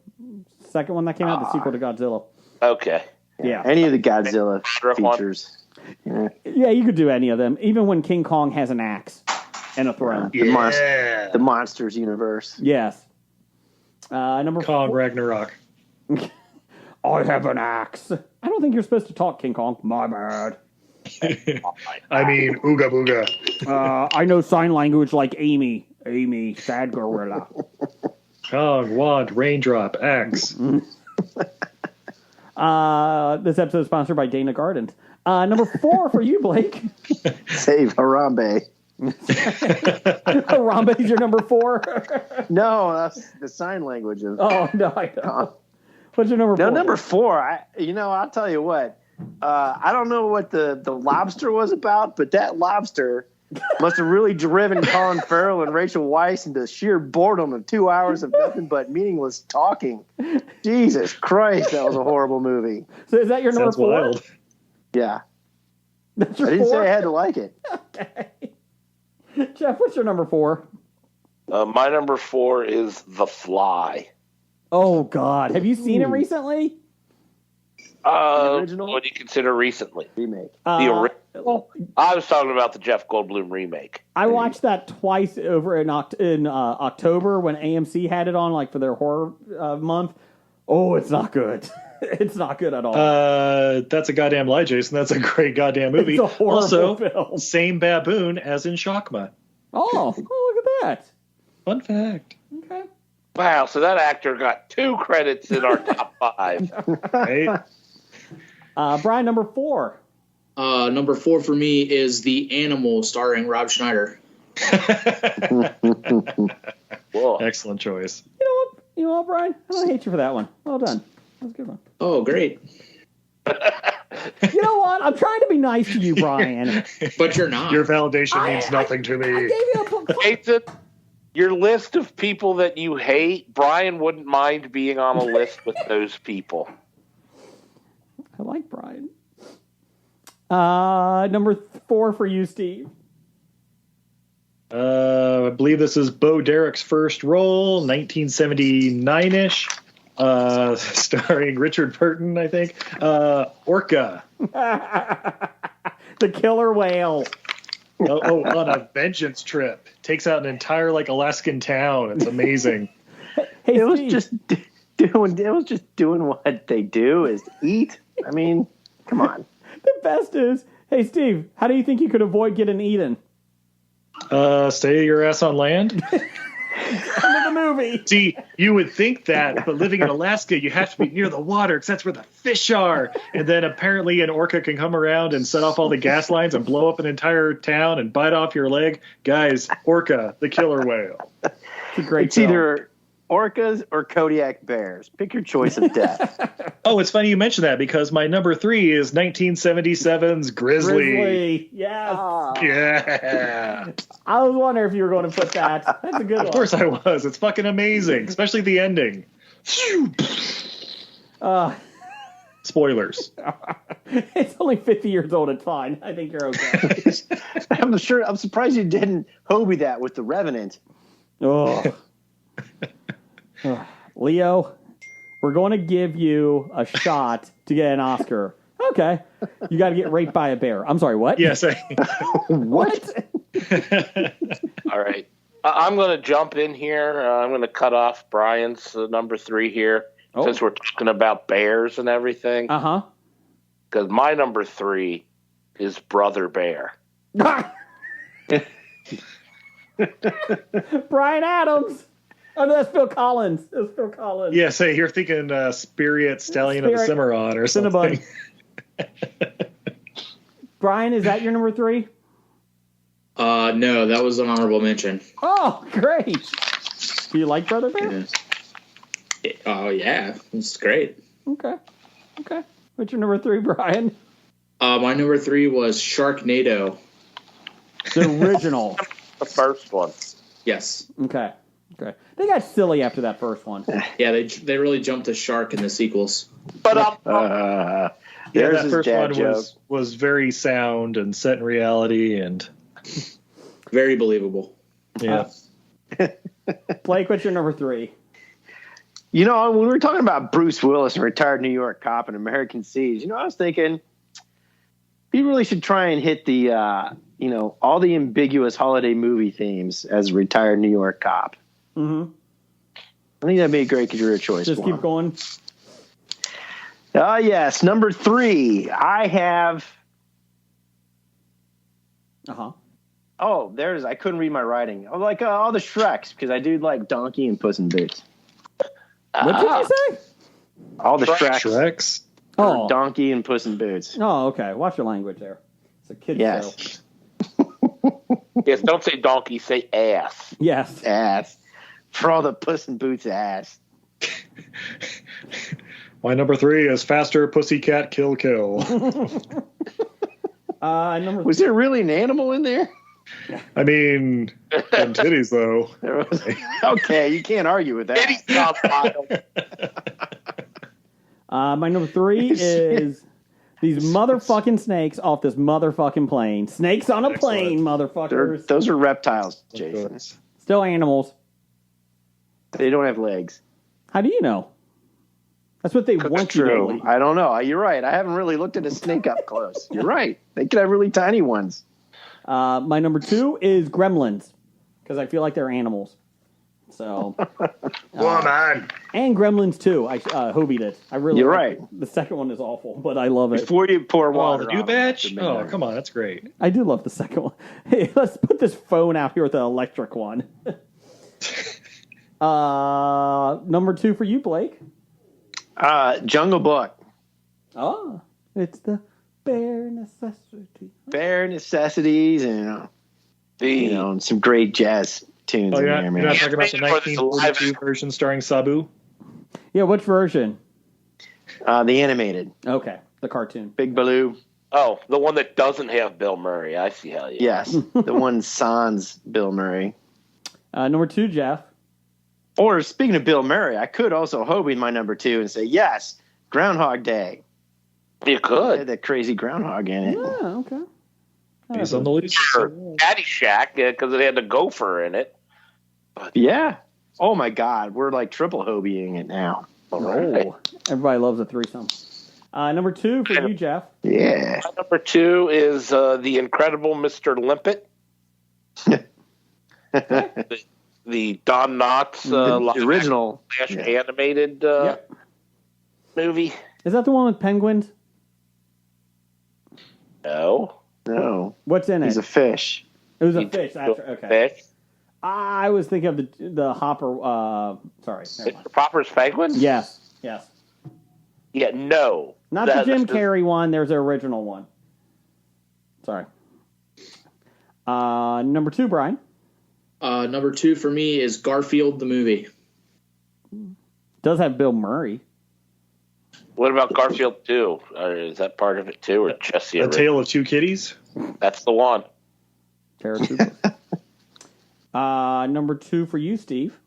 second one that came out, the sequel to Godzilla. Okay. Yeah. Any of the Godzilla features. Yeah. Yeah, you could do any of them, even when King Kong has an axe and a throne. The Monsters universe. Yes. Number Kong 4. Ragnarok. I have an axe. I don't think you're supposed to talk, King Kong. My bad. I mean, ooga booga. I know sign language like Amy. Amy, sad gorilla. Kong, wand, raindrop, axe. This episode is sponsored by Dana Gardens. Number 4 for you, Blake. Save Harambe. Harambe's your number 4? No, that's the sign language of. Oh, no, I know. What's your number 4? No, number 4. I'll tell you what. I don't know what the lobster was about, but that lobster must have really driven Colin Farrell and Rachel Weisz into sheer boredom of 2 hours of nothing but meaningless talking. Jesus Christ, that was a horrible movie. So is that your number Sounds 4? wild. Yeah. That's your I didn't 4? say I had to like it. Okay. Jeff, what's your number 4? My number 4 is The Fly. Oh, God. Have you seen it recently? original? What do you consider recently? Remake. The original? I was talking about the Jeff Goldblum remake. I watched that twice over in October when AMC had it on, like for their horror month. Oh, it's not good. It's not good at all. That's a goddamn lie, Jason. That's a great goddamn movie. It's a horrible Also, film. same baboon as in Shakma. Oh, look at that. Fun fact. Okay. Wow, so that actor got 2 credits in our top 5. Right? Brian, number 4. Number 4 for me is The Animal, starring Rob Schneider. Whoa. Excellent choice. You know what, Brian? I don't hate you for that one. Well done. That was a good one. Oh, great. You know what? I'm trying to be nice to you, Brian. But you're not. Your validation means nothing to I me. gave you a Nathan, your list of people that you hate, Brian wouldn't mind being on a list with those people. I like Brian. Number 4 for you, Steve. I believe this is Bo Derek's first role, 1979-ish, starring Richard Burton, I think. Orca. The killer whale. On a vengeance trip. Takes out an entire Alaskan town. It's amazing. Hey, It was Steve. just doing what they do is eat. I mean, come on. The best is, hey, Steve, how do you think you could avoid getting eaten? Stay your ass on land. End of the movie. See, you would think that, but living in Alaska, you have to be near the water because that's where the fish are. And then apparently an orca can come around and set off all the gas lines and blow up an entire town and bite off your leg. Guys, orca, the killer whale. It's a great It's film. either orcas or Kodiak bears. Pick your choice of death. Oh, it's funny you mentioned that because my number 3 is 1977's Grizzly. Grizzly. Yes. Yeah. I was wondering if you were going to put that. That's a good one. Of course I was. It's fucking amazing, especially the ending. Spoilers. It's only 50 years old. It's fine. I think you're okay. I'm surprised you didn't Hobie that with the Revenant. Oh. Leo, we're going to give you a shot to get an Oscar. Okay. You got to get raped by a bear. I'm sorry, what? Yes. What? All right. I'm going to jump in here. I'm going to cut off Brian's number 3 here since we're talking about bears and everything. Uh-huh. Because my number 3 is Brother Bear. Brian Adams. Oh, no, that's Phil Collins. That's Phil Collins. Yeah, say you're thinking Spirit Stallion of the Spirit Cimarron or Cinnabon. something. Brian, is that your number 3? No, that was an honorable mention. Oh, great. Do you like Brother Bear? Oh, yeah. It's great. Okay. What's your number 3, Brian? My number 3 was Sharknado. The original. The first one. Yes. Okay. They got silly after that first one. Yeah, they really jumped to shark in the sequels. But Yeah, There's that his first dad one joke. was very sound and set in reality, and Very believable. yeah. Blake, what's your number 3? You know, when we were talking about Bruce Willis and retired New York cop and American Siege, I was thinking he really should try and hit the, all the ambiguous holiday movie themes as a retired New York cop. Mm-hmm. I think that'd be a great career choice. Just for keep him. going. Yes, number 3. I have. Uh-huh. Oh, I couldn't read my writing. I like all the Shreks because I do like Donkey and Puss in Boots. What did you say? All the Shreks. Shreks. Oh. Donkey and Puss in Boots. Oh, okay. Watch your language there. It's a kid's Yes. show. yes, don't say donkey, say ass. Yes. Ass. For all the Puss in Boots ass. My number 3 is Faster Pussycat Kill Kill. Number Was there really an animal in there? I mean, them titties though. There was. Okay, you can't argue with that. It's not wild. My number 3 is these motherfucking snakes off this motherfucking plane. Snakes on a plane, motherfuckers. Those are reptiles, Jason. Still animals. They don't have legs. How do you know? That's what they want you to True. believe. I don't know. You're right. I haven't really looked at a snake up close. You're right. They could have really tiny ones. My number 2 is gremlins because I feel like they're animals. So, Woman. and Gremlins 2. I Hobie did. I really. You're like right. it. The second one is awful, but I love it. Before you pour Oh, water the new on batch? it, Oh, come on, that's great. I do love the second one. Hey, let's put this phone out here with the electric one. Number 2 for you, Blake. Jungle Book. Oh, it's the bare necessity. Bare necessities and and some great jazz tunes Oh, in you're there, not, man. you're not talking about the Yeah, it's live 1942 version starring Sabu? Yeah, which version? The animated. Okay, the cartoon. Big Baloo. Oh, the one that doesn't have Bill Murray. I see how you. Yes. The one sans Bill Murray. Number 2, Jeff. Or speaking of Bill Murray, I could also Hobie my number 2 and say, yes, Groundhog Day. You Had could. that crazy groundhog in it. Yeah, okay. He's on the list. Sure. Caddyshack, because it had the gopher in it. Yeah. Oh my God, we're like triple Hobieing it now. Oh, everybody loves a threesome. Number 2 for you, Jeff. Yeah. My number 2 is The Incredible Mr. Limpet. the Don Knotts the original animated movie. Is that the one with penguins? No. What's in it? He's a fish. It was a fish. Okay. Fish. I was thinking of the Hopper. Sorry. Never mind. Mr. Popper's Penguin? Yes. Yeah, no. Not the Jim Carrey one. There's the original one. Sorry. Number 2, Brian. Number 2 for me is Garfield the movie. Does have Bill Murray. What about Garfield 2? Is that part of it too, or just the A original? Tale of Two Kitties. That's the one. Paratrooper. Number 2 for you, Steve.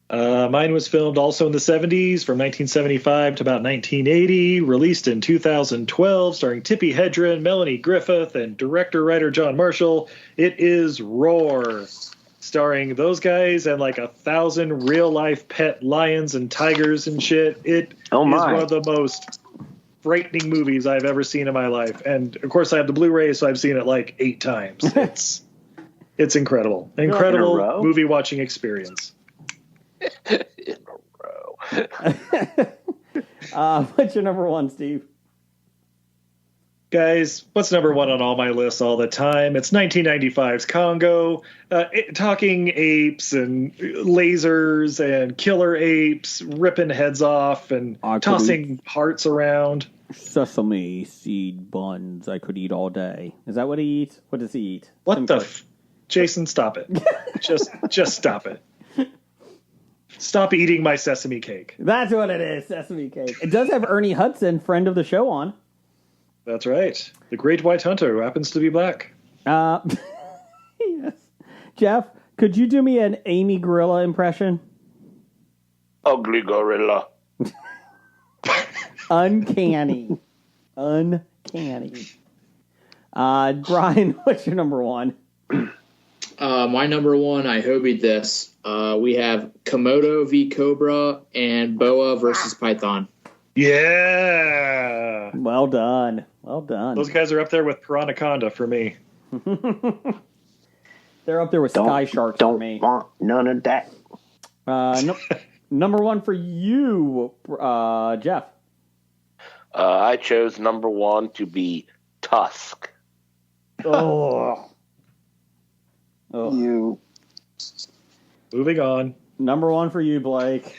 Mine was filmed also in the 70s, from 1975 to about 1980, released in 2012, starring Tippi Hedren, Melanie Griffith, and director-writer John Marshall. It is Roar, starring those guys and like 1,000 real-life pet lions and tigers and shit. It is one of the most frightening movies I've ever seen in my life. And, of course, I have the Blu-ray, so I've seen it like 8 times. It's incredible. Incredible movie-watching experience. In a row. What's your number 1, Steve? Guys, what's number 1 on all my lists all the time? It's 1995's Congo. Talking apes and lasers and killer apes ripping heads off and tossing hearts around. Sesame seed buns I could eat all day. Is that what he eats? What does he eat? What the Jason, stop it. just stop it. Stop eating my sesame cake. That's what it is, sesame cake. It does have Ernie Hudson, friend of the show, on. That's right. The Great White Hunter, who happens to be black. Yes. Jeff, could you do me an Amy Gorilla impression? Ugly gorilla. Uncanny. Brian, what's your number 1? My number 1, I hobied this. We have Komodo v. Cobra and Boa versus Python. Yeah. Well done. Those guys are up there with Piranaconda for me. They're up there with Sky Sharks for me. Don't want none of that. Number 1 for you, Jeff. I chose number 1 to be Tusk. Oh. You. Moving on. Number 1 for you, Blake.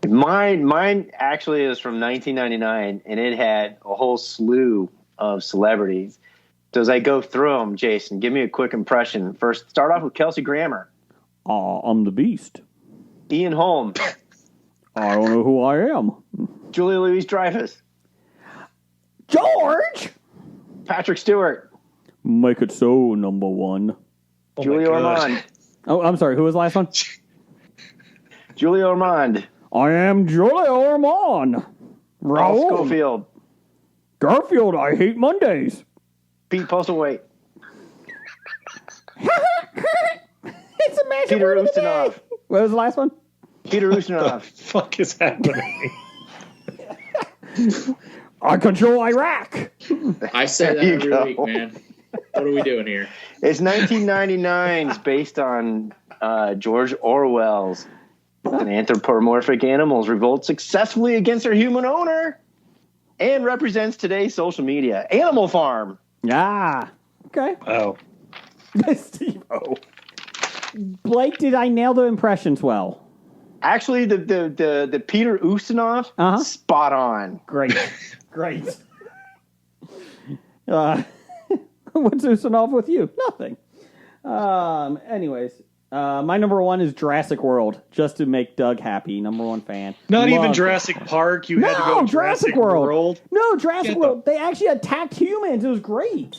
Mine actually is from 1999, and it had a whole slew of celebrities. So as I go through them, Jason, give me a quick impression. First, start off with Kelsey Grammer. I'm the Beast. Ian Holm. I don't know who I am. Julia Louis-Dreyfus. George! Patrick Stewart. Make it so, number 1. Oh Julia Ormond. Oh, I'm sorry. Who was the last one? Julia Ormond. I am Julia Ormond. Paul Schofield. Garfield, I hate Mondays. Pete Postlewaite. It's a magic Peter word of the Ustinov. day. What was the last one? Peter Ustinov. Fuck is happening? I control Iraq. I say that There you every go. week, man. What are we doing here? It's 1999. It's based on George Orwell's An Anthropomorphic Animals Revolt Successfully Against Their Human Owner and represents today's social media. Animal Farm. Ah, okay. Oh. Steve-O. Blake, did I nail the impressions well? Actually, the Peter Ustinov, spot on. Great. What's Ustinov with you? Nothing. Anyways, my number 1 is Jurassic World, just to make Doug happy. Number 1 fan. Not even Love Jurassic Park. You had to go No, Jurassic World. No, Jurassic Get World. They actually attacked humans. It was great.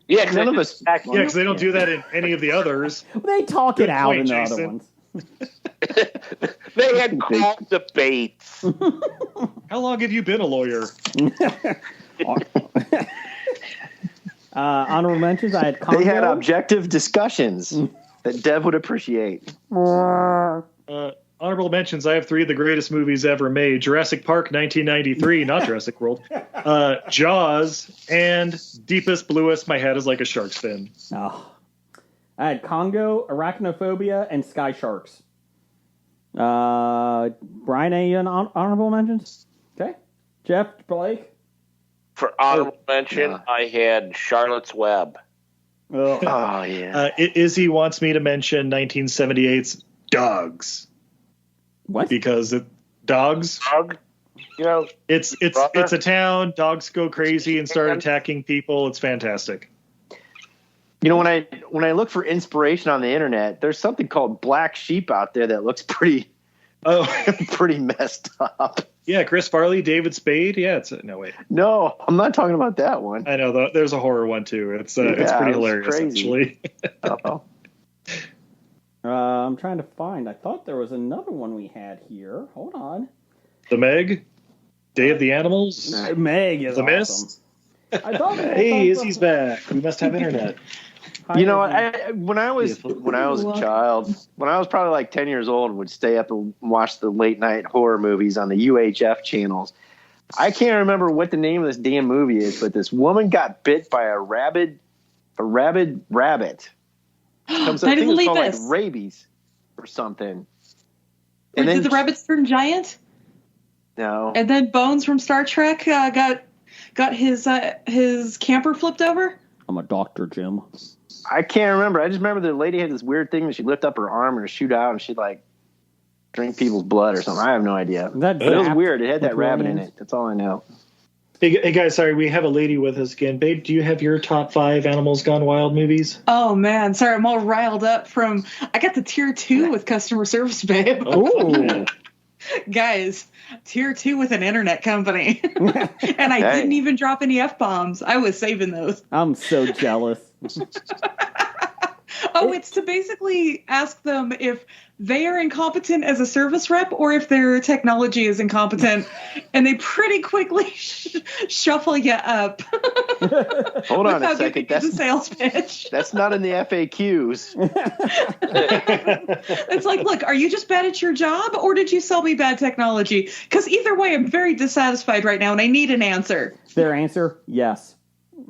Yeah, None of us. Yeah, because they don't do that in any of the others. They talk Good it out point, in the other Jason. ones. They had called debates. How long have you been a lawyer? Honorable mentions, I had Congo. They had objective discussions that Dev would appreciate. On Honorable mentions. I have 3 of the greatest movies ever made: Jurassic Park, 1993, not Jurassic World, Jaws, and Deepest Bluest. My head is like a shark's fin. Oh. I had Congo, Arachnophobia, and Sky Sharks. Brian, any honorable mentions? Okay. Jeff, Blake? For honorable mention, I had Charlotte's Web. Oh, yeah. Izzy wants me to mention 1978's Dogs. What? Because Dogs? Dog? You know, It's a town. Dogs go crazy and start attacking people. It's fantastic. You know, when I look for inspiration on the internet, there's something called Black Sheep out there that looks pretty messed up. Yeah, Chris Farley, David Spade. Yeah, no wait. No, I'm not talking about that one. I know there's a horror one too. It's pretty hilarious crazy. actually. I'm trying to find. I thought there was another one we had here. Hold on. The Meg, Day of the Animals, Meg is The awesome. Mist. Hey, Izzy's back. We must have internet. You know, when I was a child, when I was probably like 10 years old and would stay up and watch the late night horror movies on the UHF channels, I can't remember what the name of this damn movie is, but this woman got bit by a rabid rabbit. I didn't believe called this. like rabies or something. Wait, did the rabbits turn giant? No. And then Bones from Star Trek got his camper flipped over? I'm a doctor, Jim. I can't remember. I just remember the lady had this weird thing that she'd lift up her arm and shoot out and she'd like drink people's blood or something. I have no idea. But it was weird. It had that rabbit in it. That's all I know. Hey guys, sorry, we have a lady with us again. Babe, do you have your top 5 Animals Gone Wild movies? Oh man, sorry, I'm all riled up I got the tier 2 with customer service, babe. Ooh. Guys, tier 2 with an internet company. And I didn't even drop any F-bombs. I was saving those. I'm so jealous. It's to basically ask them if they are incompetent as a service rep or if their technology is incompetent. And they pretty quickly shuffle you up. Hold on a without second. That's a sales pitch. That's not in the FAQs. It's like, look, are you just bad at your job or did you sell me bad technology? Because either way, I'm very dissatisfied right now and I need an answer. Their answer, yes.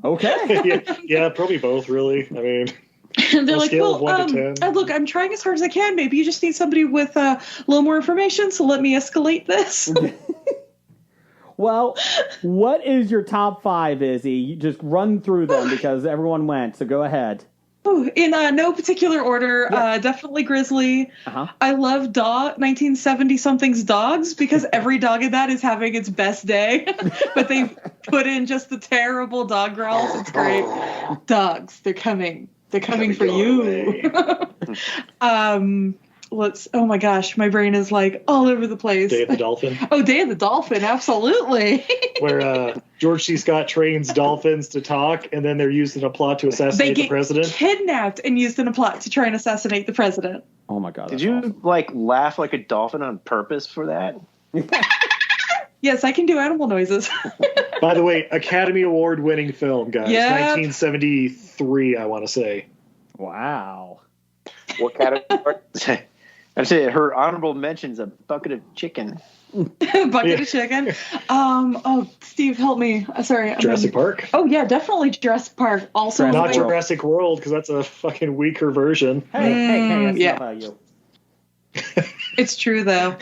Okay. yeah, probably both, really. I mean, and they're on a like, scale of well, 1 to 10. look, I'm trying as hard as I can. Maybe you just need somebody with a little more information, so let me escalate this. Well, what is your top 5, Izzy? You just run through them because everyone went, so go ahead. In no particular order, definitely Grizzly. Uh-huh. I love 1970-something's dogs because every dog in that is having its best day. But they put in just the terrible dog growls. It's great. Dogs, they're coming. They're coming for you. Oh my gosh, my brain is like all over the place. Day of the Dolphin. Oh, Day of the Dolphin, absolutely. Where George C. Scott trains dolphins to talk, and then they're used in a plot to assassinate the president. Kidnapped and used in a plot to try and assassinate the president. Oh my god. Did you awesome. laugh like a dolphin on purpose for that? Yes, I can do animal noises. By the way, Academy Award winning film, guys. Yep. 1973, I want to say. Wow. what category? I'd say her honorable mention's a bucket of chicken. Bucket of chicken. Steve, help me. Sorry. Jurassic Park? Oh, yeah, definitely Jurassic Park. Also, Jurassic Not World. Jurassic World, because that's a fucking weaker version. Hey, that's yeah. not about you. It's true, though.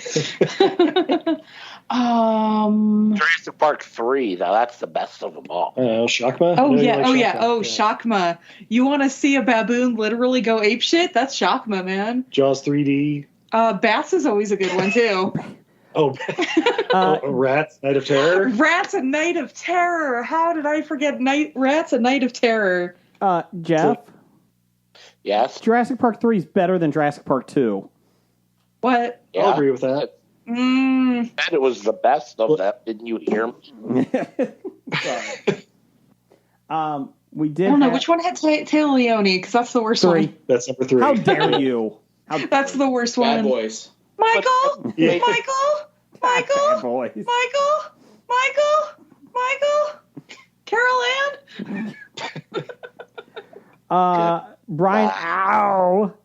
Jurassic Park 3. Now that's the best of them all. Shakma? Oh, No, you yeah. like Oh, yeah. Shakma? Oh, Shakma. You want to see a baboon literally go apeshit? That's Shakma, man. Jaws 3D. Bats is always a good one, too. Oh, Rats, Night of Terror. Rats, a Night of Terror. How did I forget Rats, a Night of Terror? Jeff, Yes. Jurassic Park 3 is better than Jurassic Park 2. What? Yeah. I'll agree with that. Said it was the best of them. Didn't you hear me? Sorry. We did. I don't know. Which one had Taylor Leone? Because that's the worst 3. one. That's number 3. How dare you? That's the worst Bad one. boys. Michael? Yeah. Michael? Bad Michael? boys. Michael? Carol Ann? Brian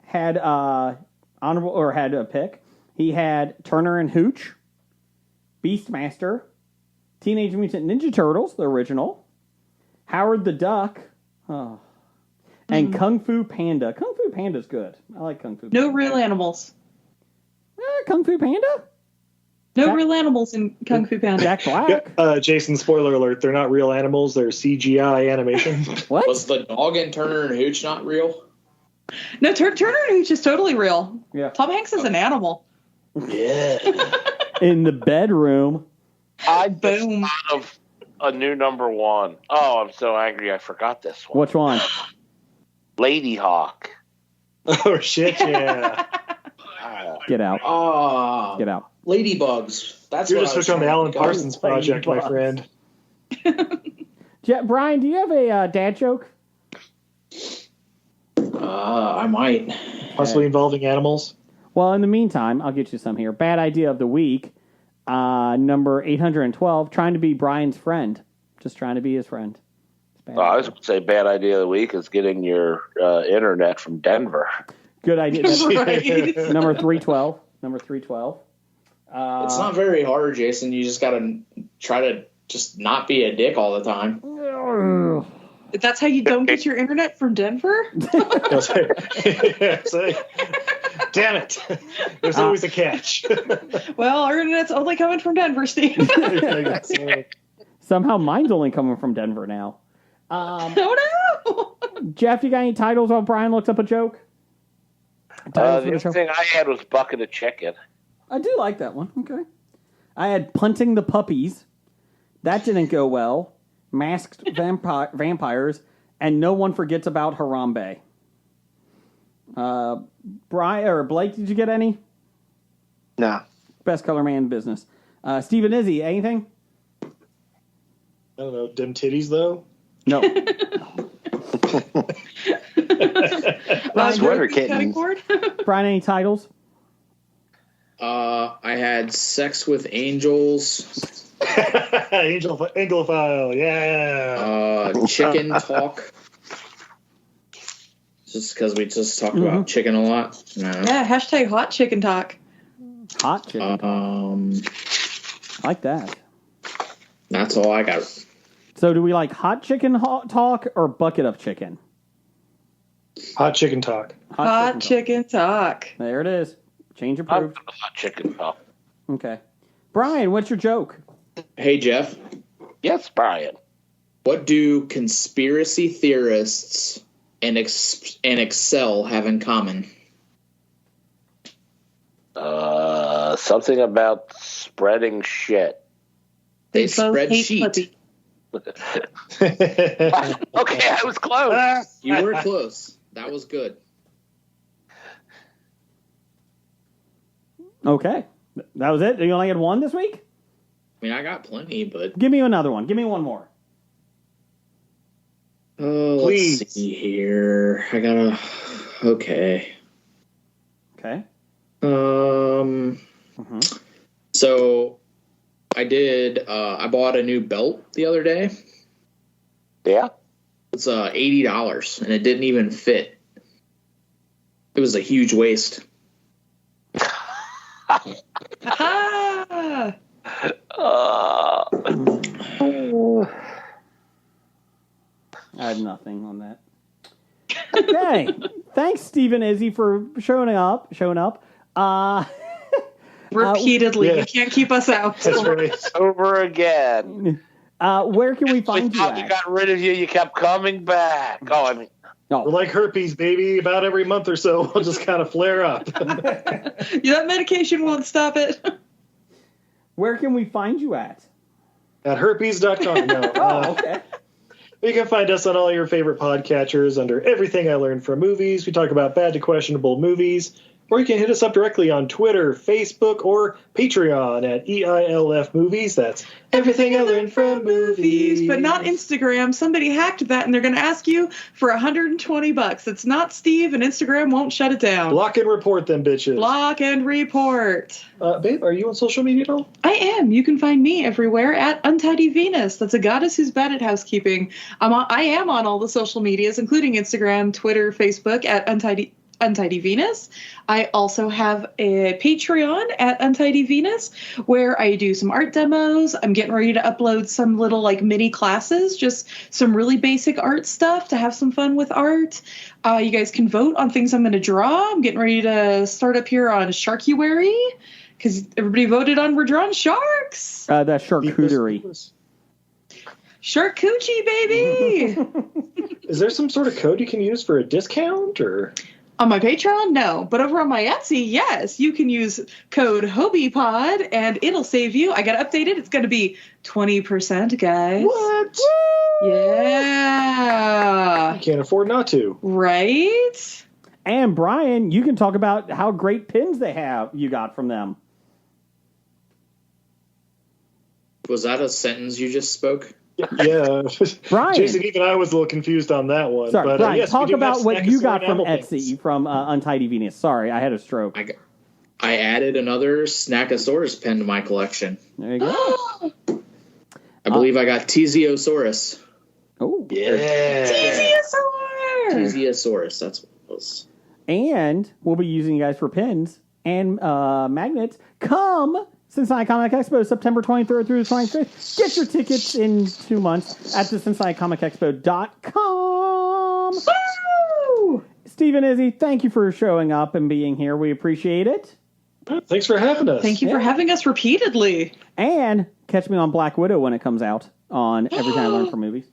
had honorable or had a pick, He had Turner and Hooch, Beastmaster, Teenage Mutant Ninja Turtles, the original, Howard the Duck, and Kung Fu Panda. Kung Fu Panda's good. I like Kung Fu Panda. No real animals. Kung Fu Panda? No real animals in Kung Fu Panda. Jack Black? Jason, spoiler alert, they're not real animals, they're CGI animation. What? Was the dog in Turner and Hooch not real? No, Turner and Hooch is totally real. Yeah. Tom Hanks is an animal. Yeah. In the bedroom. I just Boom. thought of a new number one. Oh, I'm so angry I forgot this one. Which one? Lady Hawk. Oh, shit, yeah. Get out. Ah, Get out. Ladybugs. That's You're what just I was hooked on the trying Alan to think of. Parsons project, my friend. Brian, do you have a dad joke? I might. Possibly involving animals. Well, in the meantime, I'll get you some here. Bad idea of the week. Number 812, trying to be Brian's friend. Just trying to be his friend. It's bad. I was going to say bad idea of the week is getting your internet from Denver. Good idea. That's Right. number 312. Number 312. It's not very hard, Jason. You just got to try to just not be a dick all the time. That's how you don't get your internet from Denver? Damn it. There's always a catch. Well, our internet's only coming from Denver, Steve. Somehow mine's only coming from Denver now. Oh, no! Jeff, you got any titles while Brian looks up a joke? Titles for The the show? only thing I had was Bucket of Chicken. I do like that one. Okay. I had Punting the Puppies. That didn't go well. Masked Vampires. And No One Forgets About Harambe. Brian or Blake, did you get any? No. Best color man in business. Stephen Izzy, anything? I don't know. Dim titties, though? No. Sweater Cutting kittens. board? Brian, any titles? I had Sex with Angels, Anglophile, yeah. Chicken Talk. Just because we just talked about chicken a lot. No. Yeah, hashtag hot chicken talk. Hot chicken. I like that. That's all I got. So do we like hot chicken talk or bucket of chicken? Hot chicken talk. Hot chicken talk. There it is. Change I'm approved. the hot chicken talk. Okay. Brian, what's your joke? Hey, Jeff, Yes, Brian. what do conspiracy theorists and Excel have in common? Something about spreading shit. They both spread hate sheet. puppy. Okay, I was close. You were close. That was good. Okay. That was it? You only had one this week? I mean, I got plenty, but Give me another one. Give me one more. Please. Let's see here. I gotta. Okay. Okay. So I did. I bought a new belt the other day. Yeah? It's $80, and it didn't even fit. It was a huge waste. Ah! I had nothing on that. Okay. Thanks, Stephen Izzy, for showing up. Repeatedly. yeah. You can't keep us out. That's right. Over again. Where can we find We you thought we at? got rid of you. You kept coming back. Oh, I mean, We're like herpes, baby. About every month or so, we'll just kind of flare up. Yeah, that medication won't stop it. Where can we find you at? At herpes.com. No. Okay. You can find us on all your favorite podcatchers under Everything I Learned from Movies. We talk about bad to questionable movies. Or you can hit us up directly on Twitter, Facebook, or Patreon at EILF Movies. That's Everything I Learned from Movies. But not Instagram. Somebody hacked that, and they're going to ask you for $120. It's not Steve, and Instagram won't shut it down. Block and report them, bitches. Block and report. Babe, are you on social media at all? I am. You can find me everywhere at Untidy Venus. That's a goddess who's bad at housekeeping. I am on all the social medias, including Instagram, Twitter, Facebook at Untidy Venus. I also have a Patreon at Untidy Venus where I do some art demos. I'm getting ready to upload some little like mini classes, just some really basic art stuff to have some fun with art. You guys can vote on things I'm going to draw. I'm getting ready to start up here on Sharkuary because everybody voted on We're Drawing Sharks. The charcuterie. Shark Coochie, baby! Is there some sort of code you can use for a discount, or? On my Patreon, no. But over on my Etsy, yes. You can use code HobiePod, and it'll save you. I got to update it. It's going to be 20%, guys. What? Yeah. I can't afford not to. Right? And Brian, you can talk about how great pins you got from them. Was that a sentence you just spoke? Yeah. Brian. Jason, even I was a little confused on that one. Sorry, but, Brian, yes, talk we do about have what you got from Snackasaurus Etsy, pins. from Untidy Venus. Sorry, I had a stroke. I added another Snackasaurus pen to my collection. There you go. I believe I got Tesiosaurus. Oh, Yeah. Tesiosaurus, that's what it was. and we'll be using you guys for pins and magnets. Come Cincinnati Comic Expo, September 23rd through the 25th. Get your tickets in 2 months at the CincinnatiComicExpo.com. Woo! Steve and Izzy, thank you for showing up and being here. We appreciate it. Thanks for having us. Thank you for having us repeatedly. And catch me on Black Widow when it comes out on Everything I Learned from Movies.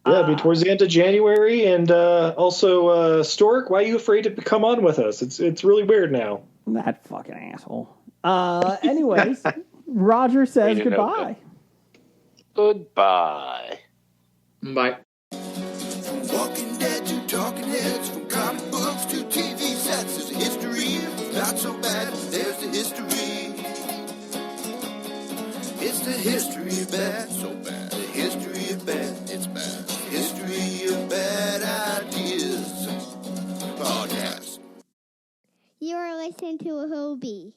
Yeah, it'll be towards the end of January, and also Stork. Why are you afraid to come on with us? It's really weird now. That fucking asshole. Anyways, Roger says Way to know goodbye. Goodbye. Bye. Walking Dead to Talking Heads, from comic books to TV sets. There's a history, not so bad. There's the history. It's the history of bad, so bad. The history of bad, it's bad. History of bad ideas. Podcast. You are listening to a Hobie.